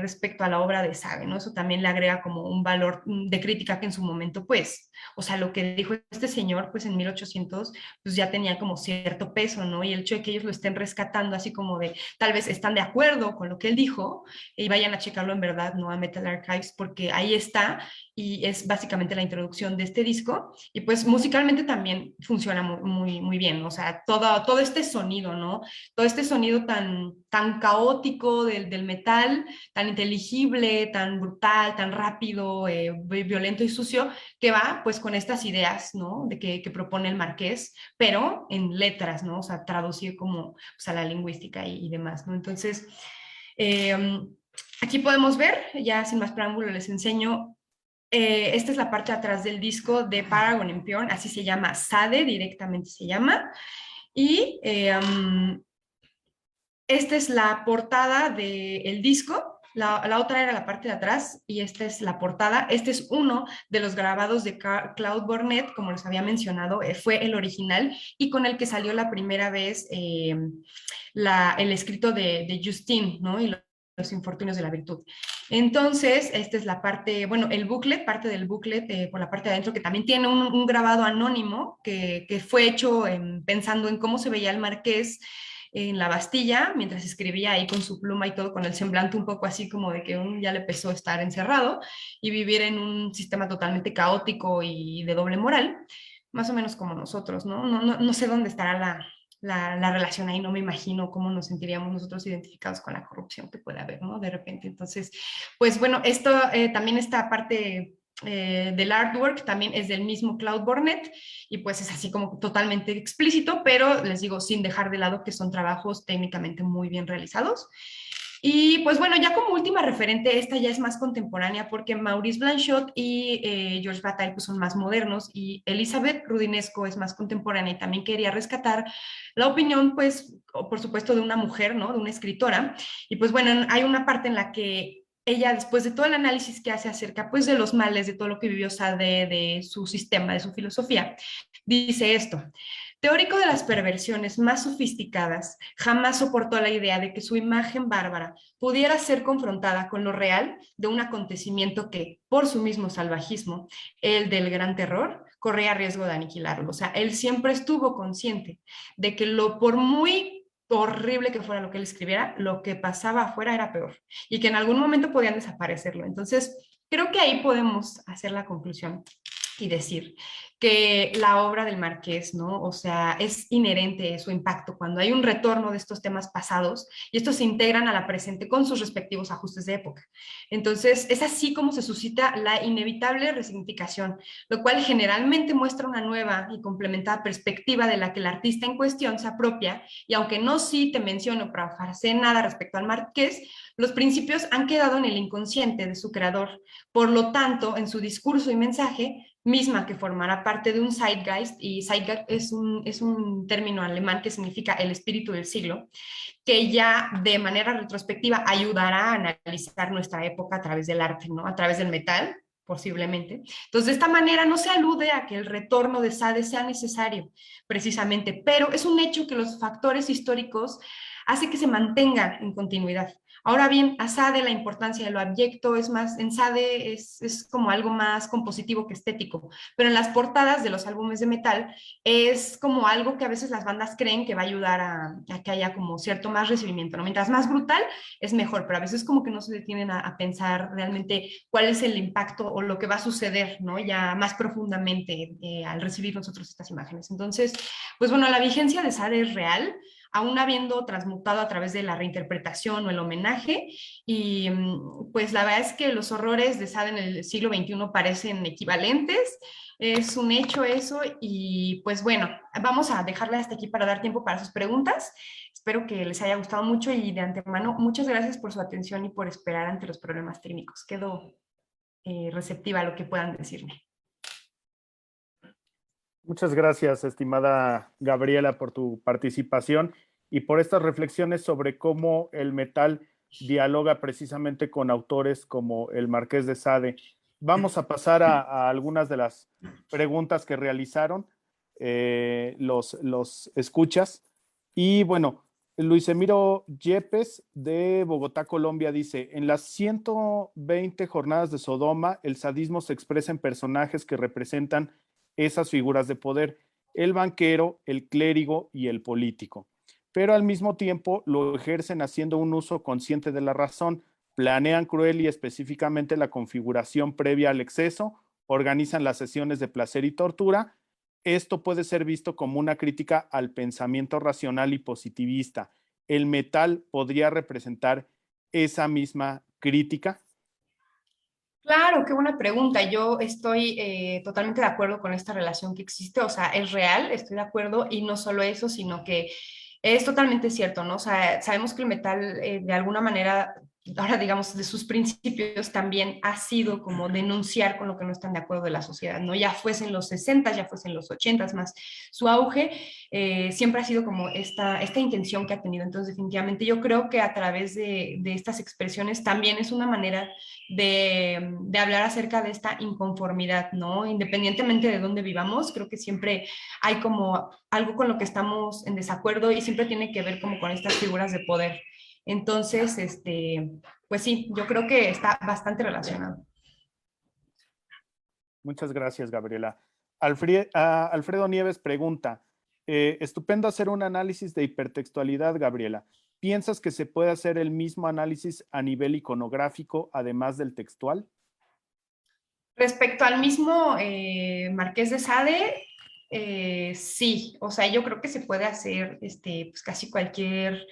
respecto a la obra de Sade, ¿no? Eso también le agrega como un valor de crítica que en su momento, pues, o sea, lo que dijo este señor, pues en 1800, pues ya tenía como cierto peso, ¿no? Y el hecho de que ellos lo estén rescatando así como de, tal vez están de acuerdo con lo que él dijo y vayan a checarlo en verdad, ¿no? A Metal Archives, porque ahí está y es básicamente la introducción de este disco y pues musicalmente también funciona muy bien, o sea, todo este sonido, ¿no? Todo este sonido tan caótico del metal, tan inteligible, tan brutal, tan rápido, violento y sucio, que va pues con estas ideas, ¿no? Que propone el Marqués, pero en letras, ¿no? O sea, traducido como pues, a la lingüística y demás, ¿no? Entonces, aquí podemos ver, ya sin más preámbulo les enseño. Esta es la parte de atrás del disco de Paragon Impure, así se llama, Sade directamente se llama, y esta es la portada del disco. La otra era la parte de atrás y esta es la portada. Este es uno de los grabados de Claude Bornet, como les había mencionado, fue el original y con el que salió la primera vez el escrito de Justine, ¿no? Y los infortunios de la virtud. Entonces, esta es la parte, bueno, el booklet, parte del booklet, por la parte de adentro, que también tiene un grabado anónimo que fue hecho pensando en cómo se veía el marqués en la Bastilla, mientras escribía ahí con su pluma y todo, con el semblante un poco así como de que ya le empezó estar encerrado y vivir en un sistema totalmente caótico y de doble moral, más o menos como nosotros, ¿no? No sé dónde estará la relación ahí, no me imagino cómo nos sentiríamos nosotros identificados con la corrupción que puede haber, ¿no? De repente, entonces, pues bueno, esto también esta parte del artwork también es del mismo Claude Burnett y pues es así como totalmente explícito, pero les digo sin dejar de lado que son trabajos técnicamente muy bien realizados. Y pues bueno, ya como última referente, esta ya es más contemporánea porque Maurice Blanchot y Georges Bataille pues son más modernos y Elizabeth Rudinesco es más contemporánea y también quería rescatar la opinión pues, por supuesto, de una mujer, ¿no? De una escritora. Y pues bueno, hay una parte en la que ella, después de todo el análisis que hace acerca pues de los males, de todo lo que vivió Sade, de su sistema, de su filosofía, dice esto: teórico de las perversiones más sofisticadas, jamás soportó la idea de que su imagen bárbara pudiera ser confrontada con lo real de un acontecimiento que, por su mismo salvajismo, el del gran terror, corría riesgo de aniquilarlo. O sea, él siempre estuvo consciente de que por muy horrible que fuera lo que él escribiera, lo que pasaba afuera era peor y que en algún momento podían desaparecerlo. Entonces, creo que ahí podemos hacer la conclusión y decir que la obra del Marqués, ¿no? O sea, es inherente su impacto cuando hay un retorno de estos temas pasados y estos se integran a la presente con sus respectivos ajustes de época. Entonces, es así como se suscita la inevitable resignificación, lo cual generalmente muestra una nueva y complementada perspectiva de la que el artista en cuestión se apropia, y aunque no sí te menciono para ofrecer nada respecto al Marqués, los principios han quedado en el inconsciente de su creador. Por lo tanto, en su discurso y mensaje, misma que formará parte de un Zeitgeist, y Zeitgeist es un término alemán que significa el espíritu del siglo, que ya de manera retrospectiva ayudará a analizar nuestra época a través del arte, ¿no? A través del metal, posiblemente. Entonces, de esta manera no se alude a que el retorno de Sade sea necesario, precisamente, pero es un hecho que los factores históricos hace que se mantengan en continuidad. Ahora bien, a Sade la importancia de lo abyecto es más, en Sade es como algo más compositivo que estético, pero en las portadas de los álbumes de metal es como algo que a veces las bandas creen que va a ayudar a que haya como cierto más recibimiento, ¿no? Mientras más brutal es mejor, pero a veces como que no se detienen a pensar realmente cuál es el impacto o lo que va a suceder, ¿no? Ya más profundamente al recibir nosotros estas imágenes. Entonces, pues bueno, la vigencia de Sade es real, aún habiendo transmutado a través de la reinterpretación o el homenaje, y pues la verdad es que los horrores de Sade en el siglo XXI parecen equivalentes, es un hecho eso, y pues bueno, vamos a dejarle hasta aquí para dar tiempo para sus preguntas. Espero que les haya gustado mucho y de antemano, muchas gracias por su atención y por esperar ante los problemas técnicos. Quedo receptiva a lo que puedan decirme. Muchas gracias, estimada Gabriela, por tu participación y por estas reflexiones sobre cómo el metal dialoga precisamente con autores como el Marqués de Sade. Vamos a pasar a algunas de las preguntas que realizaron los escuchas. Y bueno, Luis Emiro Yepes de Bogotá, Colombia, dice: en las 120 jornadas de Sodoma, el sadismo se expresa en personajes que representan esas figuras de poder: el banquero, el clérigo y el político. Pero al mismo tiempo lo ejercen haciendo un uso consciente de la razón, planean cruel y específicamente la configuración previa al exceso, organizan las sesiones de placer y tortura. Esto puede ser visto como una crítica al pensamiento racional y positivista. ¿El metal podría representar esa misma crítica? Claro, qué buena pregunta. Yo estoy totalmente de acuerdo con esta relación que existe, o sea, es real, estoy de acuerdo, y no solo eso, sino que es totalmente cierto, ¿no? O sea, sabemos que el metal de alguna manera, ahora digamos, de sus principios también ha sido como denunciar con lo que no están de acuerdo de la sociedad, ¿no? Ya fuese en los 60, ya fuese en los 80 más su auge, siempre ha sido como esta intención que ha tenido. Entonces, definitivamente yo creo que a través de estas expresiones también es una manera de hablar acerca de esta inconformidad, ¿no? Independientemente de dónde vivamos, creo que siempre hay como algo con lo que estamos en desacuerdo y siempre tiene que ver como con estas figuras de poder. Entonces, pues sí, yo creo que está bastante relacionado. Muchas gracias, Gabriela. Alfredo Nieves pregunta: estupendo hacer un análisis de hipertextualidad, Gabriela. ¿Piensas que se puede hacer el mismo análisis a nivel iconográfico, además del textual? Respecto al mismo Marqués de Sade, sí, o sea, yo creo que se puede hacer pues casi cualquier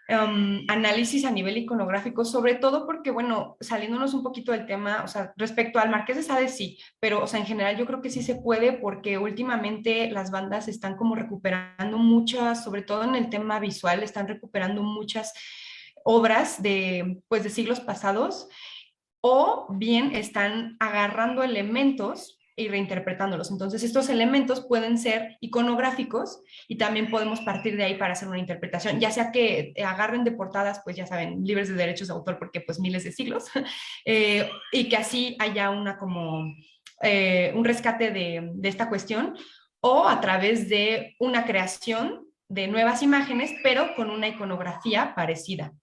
análisis a nivel iconográfico, sobre todo porque, bueno, saliéndonos un poquito del tema, o sea, respecto al Marqués de Sade sí, pero, o sea, en general yo creo que sí se puede porque últimamente las bandas están como recuperando muchas, sobre todo en el tema visual, están recuperando muchas obras de, pues, de siglos pasados, o bien están agarrando elementos y reinterpretándolos. Entonces, estos elementos pueden ser iconográficos y también podemos partir de ahí para hacer una interpretación, ya sea que agarren de portadas, pues ya saben, libres de derechos de autor, porque pues miles de siglos, y que así haya una como un rescate de esta cuestión, o a través de una creación de nuevas imágenes, pero con una iconografía parecida.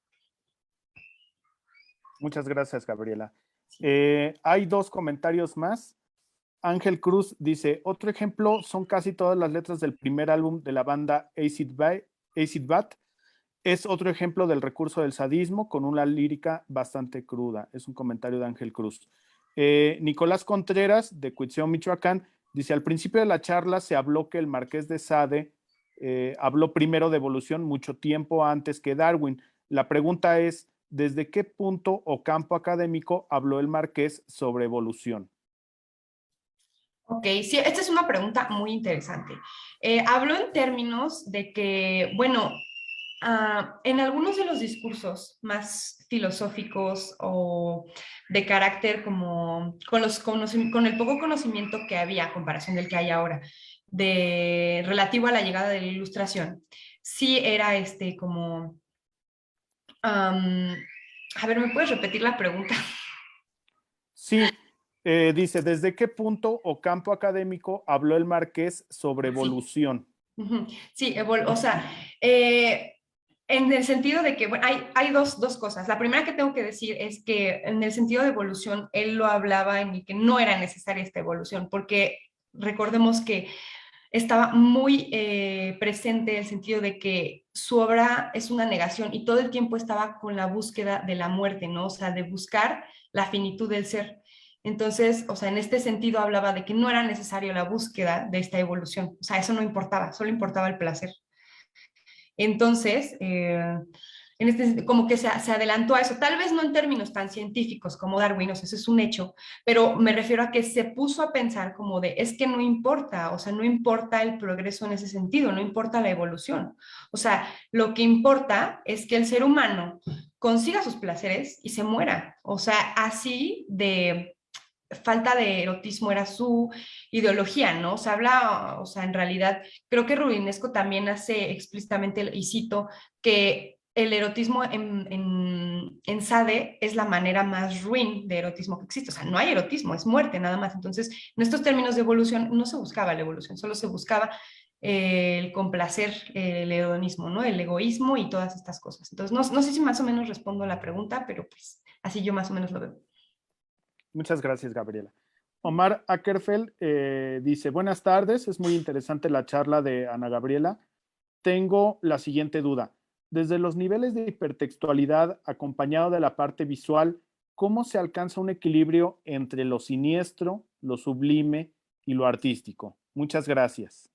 Muchas gracias, Gabriela. Hay 2 comentarios más. Ángel Cruz dice, otro ejemplo son casi todas las letras del primer álbum de la banda Acid Bat. Es otro ejemplo del recurso del sadismo con una lírica bastante cruda. Es un comentario de Ángel Cruz. Nicolás Contreras, de Cuitzeo, Michoacán, dice, al principio de la charla se habló que el Marqués de Sade habló primero de evolución mucho tiempo antes que Darwin. La pregunta es, ¿desde qué punto o campo académico habló el Marqués sobre evolución? Ok, sí, esta es una pregunta muy interesante. Hablo en términos de que, bueno, en algunos de los discursos más filosóficos o de carácter como con el poco conocimiento que había a comparación del que hay ahora, relativo a la llegada de la Ilustración, sí era como, a ver, ¿me puedes repetir la pregunta? Sí, dice, ¿desde qué punto o campo académico habló el Marqués sobre Sí. evolución? Sí, o sea, en el sentido de que bueno, hay dos cosas. La primera que tengo que decir es que en el sentido de evolución, él lo hablaba en el que no era necesaria esta evolución, porque recordemos que estaba muy presente el sentido de que su obra es una negación y todo el tiempo estaba con la búsqueda de la muerte, ¿no? O sea, de buscar la finitud del ser. Entonces, o sea, en este sentido hablaba de que no era necesario la búsqueda de esta evolución. O sea, eso no importaba, solo importaba el placer. Entonces, como que se adelantó a eso, tal vez no en términos tan científicos como Darwin, o sea, eso es un hecho, pero me refiero a que se puso a pensar como de, es que no importa, o sea, no importa el progreso en ese sentido, no importa la evolución, o sea, lo que importa es que el ser humano consiga sus placeres y se muera, o sea, así de falta de erotismo era su ideología, ¿no? Se habla, o sea, en realidad, creo que Rubinesco también hace explícitamente, y cito, que el erotismo en Sade es la manera más ruin de erotismo que existe. O sea, no hay erotismo, es muerte nada más. Entonces, en estos términos de evolución no se buscaba la evolución, solo se buscaba el complacer, el hedonismo, ¿no? El egoísmo y todas estas cosas. Entonces, no sé si más o menos respondo a la pregunta, pero pues así yo más o menos lo veo. Muchas gracias, Gabriela. Omar Ackerfeld dice, buenas tardes, es muy interesante la charla de Ana Gabriela. Tengo la siguiente duda. Desde los niveles de hipertextualidad acompañado de la parte visual, ¿cómo se alcanza un equilibrio entre lo siniestro, lo sublime y lo artístico? Muchas gracias.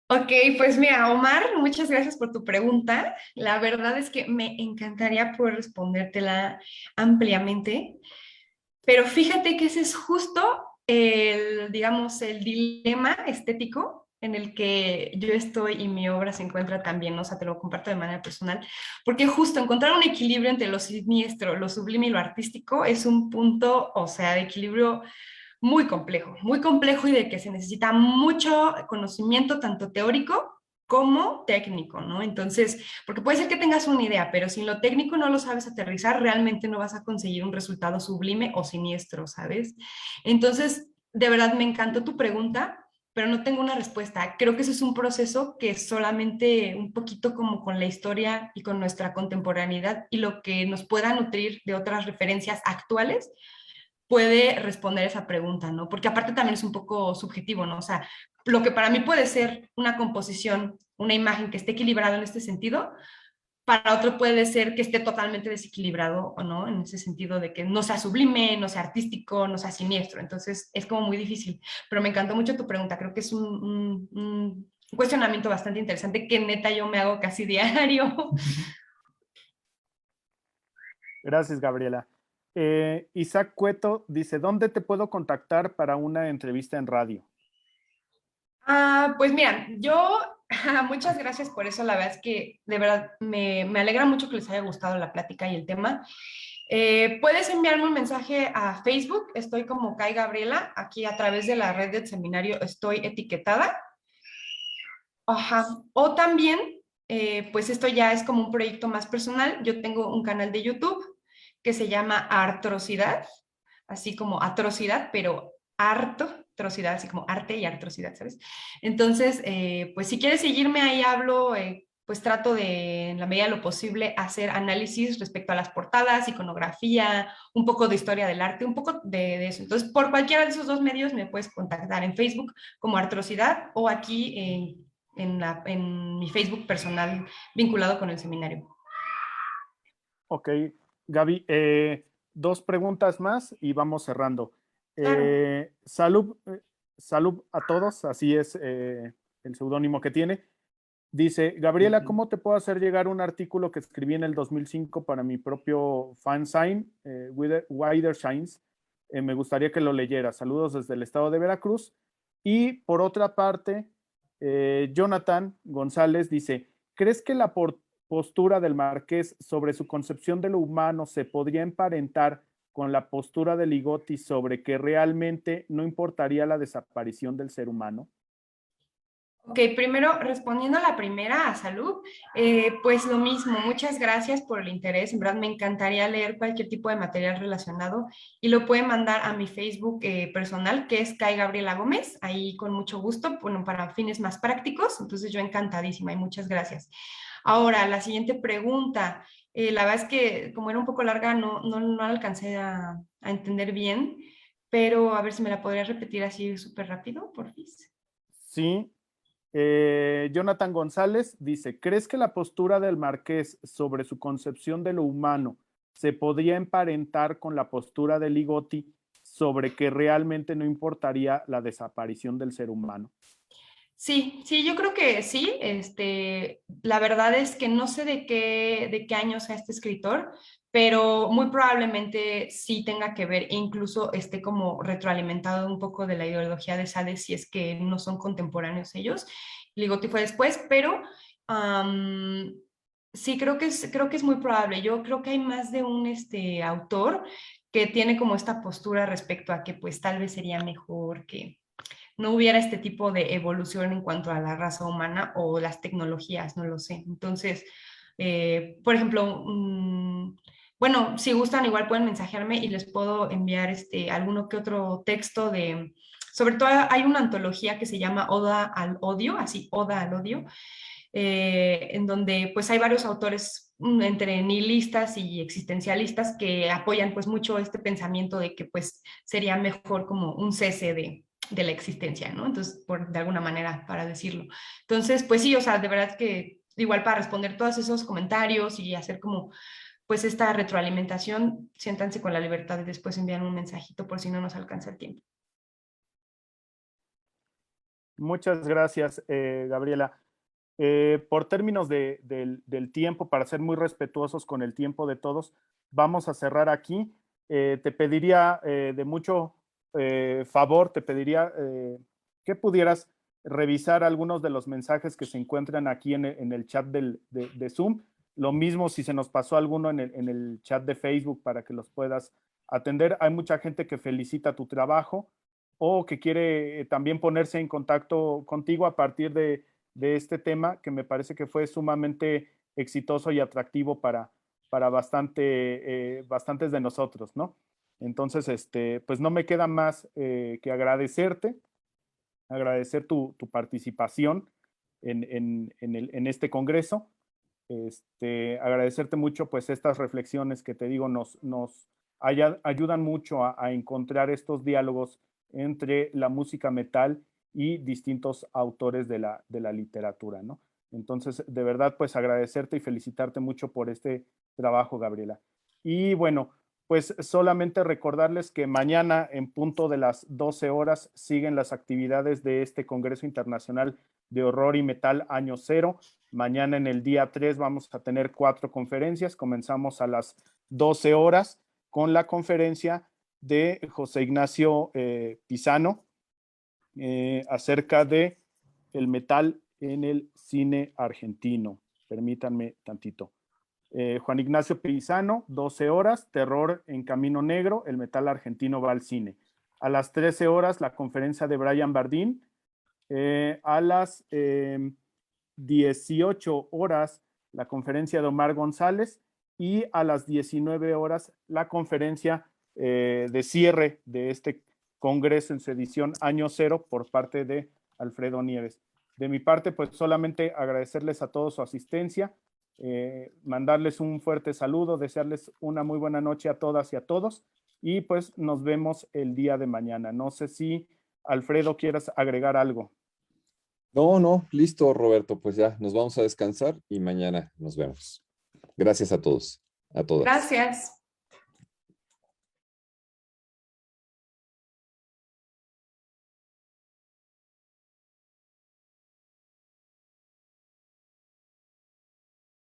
Ok, pues mira, Omar, muchas gracias por tu pregunta. La verdad es que me encantaría poder respondértela ampliamente, pero fíjate que ese es justo el, digamos, el dilema estético en el que yo estoy y mi obra se encuentra también, ¿no? O sea, te lo comparto de manera personal, porque justo encontrar un equilibrio entre lo siniestro, lo sublime y lo artístico es un punto, o sea, de equilibrio muy complejo y de que se necesita mucho conocimiento tanto teórico como técnico, ¿no? Entonces, porque puede ser que tengas una idea, pero si lo técnico no lo sabes aterrizar, realmente no vas a conseguir un resultado sublime o siniestro, ¿sabes? Entonces, de verdad me encantó tu pregunta, pero no tengo una respuesta. Creo que ese es un proceso que solamente un poquito como con la historia y con nuestra contemporaneidad y lo que nos pueda nutrir de otras referencias actuales puede responder esa pregunta, ¿no? Porque aparte también es un poco subjetivo, ¿no? O sea, lo que para mí puede ser una composición, una imagen que esté equilibrada en este sentido, para otro puede ser que esté totalmente desequilibrado o no, en ese sentido de que no sea sublime, no sea artístico, no sea siniestro. Entonces es como muy difícil. Pero me encantó mucho tu pregunta. Creo que es un cuestionamiento bastante interesante que neta yo me hago casi diario. Gracias, Gabriela. Isaac Cueto dice, ¿dónde te puedo contactar para una entrevista en radio? Pues mira, yo muchas gracias por eso. La verdad es que de verdad me alegra mucho que les haya gustado la plática y el tema. Puedes enviarme un mensaje a Facebook, estoy como Kai Gabriela, aquí a través de la red del seminario estoy etiquetada. Ajá. O también, pues esto ya es como un proyecto más personal. Yo tengo un canal de YouTube que se llama Artrocidad, así como atrocidad, pero atrocidad, así como arte y artrocidad, ¿sabes? Entonces, pues si quieres seguirme, ahí hablo, pues trato de, en la medida de lo posible, hacer análisis respecto a las portadas, iconografía, un poco de historia del arte, un poco de eso. Entonces, por cualquiera de esos dos medios me puedes contactar en Facebook como Artrocidad o aquí en mi Facebook personal vinculado con el seminario. Ok, Gaby, dos preguntas más y vamos cerrando. Claro. Salud a todos, así es el seudónimo que tiene. Dice, Gabriela, ¿cómo te puedo hacer llegar un artículo que escribí en el 2005 para mi propio fanzine, Wider Shines? Me gustaría que lo leyera. Saludos desde el estado de Veracruz. Y por otra parte, Jonathan González dice, ¿crees que la postura del Marqués sobre su concepción de lo humano se podría emparentar con la postura de Ligotti sobre que realmente no importaría la desaparición del ser humano? Ok, primero respondiendo a la primera, a Salud, pues lo mismo, muchas gracias por el interés, en verdad me encantaría leer cualquier tipo de material relacionado y lo pueden mandar a mi Facebook personal, que es Kai Gabriela Gómez, ahí con mucho gusto, bueno, para fines más prácticos, entonces yo encantadísima y muchas gracias. Ahora, la siguiente pregunta, la verdad es que como era un poco larga, no alcancé a entender bien, pero a ver si me la podrías repetir así súper rápido, por favor. Sí, Jonathan González dice, ¿crees que la postura del Marqués sobre su concepción de lo humano se podría emparentar con la postura de Ligotti sobre que realmente no importaría la desaparición del ser humano? Sí, sí, yo creo que sí. La verdad es que no sé de qué año sea este escritor, pero muy probablemente sí tenga que ver, e incluso esté como retroalimentado un poco de la ideología de Sade, si es que no son contemporáneos ellos. Ligotti fue después, pero am, sí, creo que es muy probable. Yo creo que hay más de un autor que tiene como esta postura respecto a que pues tal vez sería mejor que no hubiera este tipo de evolución en cuanto a la raza humana o las tecnologías, no lo sé. Entonces, por ejemplo, bueno, si gustan, igual pueden mensajearme y les puedo enviar alguno que otro texto de, sobre todo hay una antología que se llama Oda al Odio, así, Oda al Odio, en donde pues hay varios autores entre nihilistas y existencialistas que apoyan pues mucho este pensamiento de que pues sería mejor como un cese de la existencia, ¿no? Entonces, de alguna manera, para decirlo. Entonces, pues sí, o sea, de verdad que igual para responder todos esos comentarios y hacer como pues esta retroalimentación, siéntanse con la libertad de después enviar un mensajito por si no nos alcanza el tiempo. Muchas gracias, Gabriela. Por términos del tiempo, para ser muy respetuosos con el tiempo de todos, vamos a cerrar aquí. Te pediría de mucho favor, te pediría que pudieras revisar algunos de los mensajes que se encuentran aquí en el chat de Zoom. Lo mismo si se nos pasó alguno en el chat de Facebook para que los puedas atender. Hay mucha gente que felicita tu trabajo o que quiere también ponerse en contacto contigo a partir de este tema que me parece que fue sumamente exitoso y atractivo para bastantes de nosotros, ¿no? Entonces, pues no me queda más que agradecer tu participación en este congreso, agradecerte mucho pues estas reflexiones que te digo nos ayudan mucho a encontrar estos diálogos entre la música metal y distintos autores de la literatura, ¿no? Entonces, de verdad, pues agradecerte y felicitarte mucho por este trabajo, Gabriela. Y bueno, pues solamente recordarles que mañana en punto de las 12 horas siguen las actividades de este Congreso Internacional de Horror y Metal Año Cero. Mañana en el día 3 vamos a tener 4 conferencias. Comenzamos a las 12 horas con la conferencia de José Ignacio Pisano acerca de el metal en el cine argentino. Permítanme tantito. Juan Ignacio Pisano, 12 horas, Terror en Camino Negro, el metal argentino va al cine. A las 13 horas, la conferencia de Brian Bardín. A las 18 horas, la conferencia de Omar González. Y a las 19 horas, la conferencia de cierre de este congreso en su edición Año Cero por parte de Alfredo Nieves. De mi parte, pues solamente agradecerles a todos su asistencia, mandarles un fuerte saludo, desearles una muy buena noche a todas y a todos, y pues nos vemos el día de mañana. No sé si, Alfredo, quieras agregar algo. No, listo, Roberto, pues ya nos vamos a descansar y mañana nos vemos. Gracias a todos, a todas. Gracias.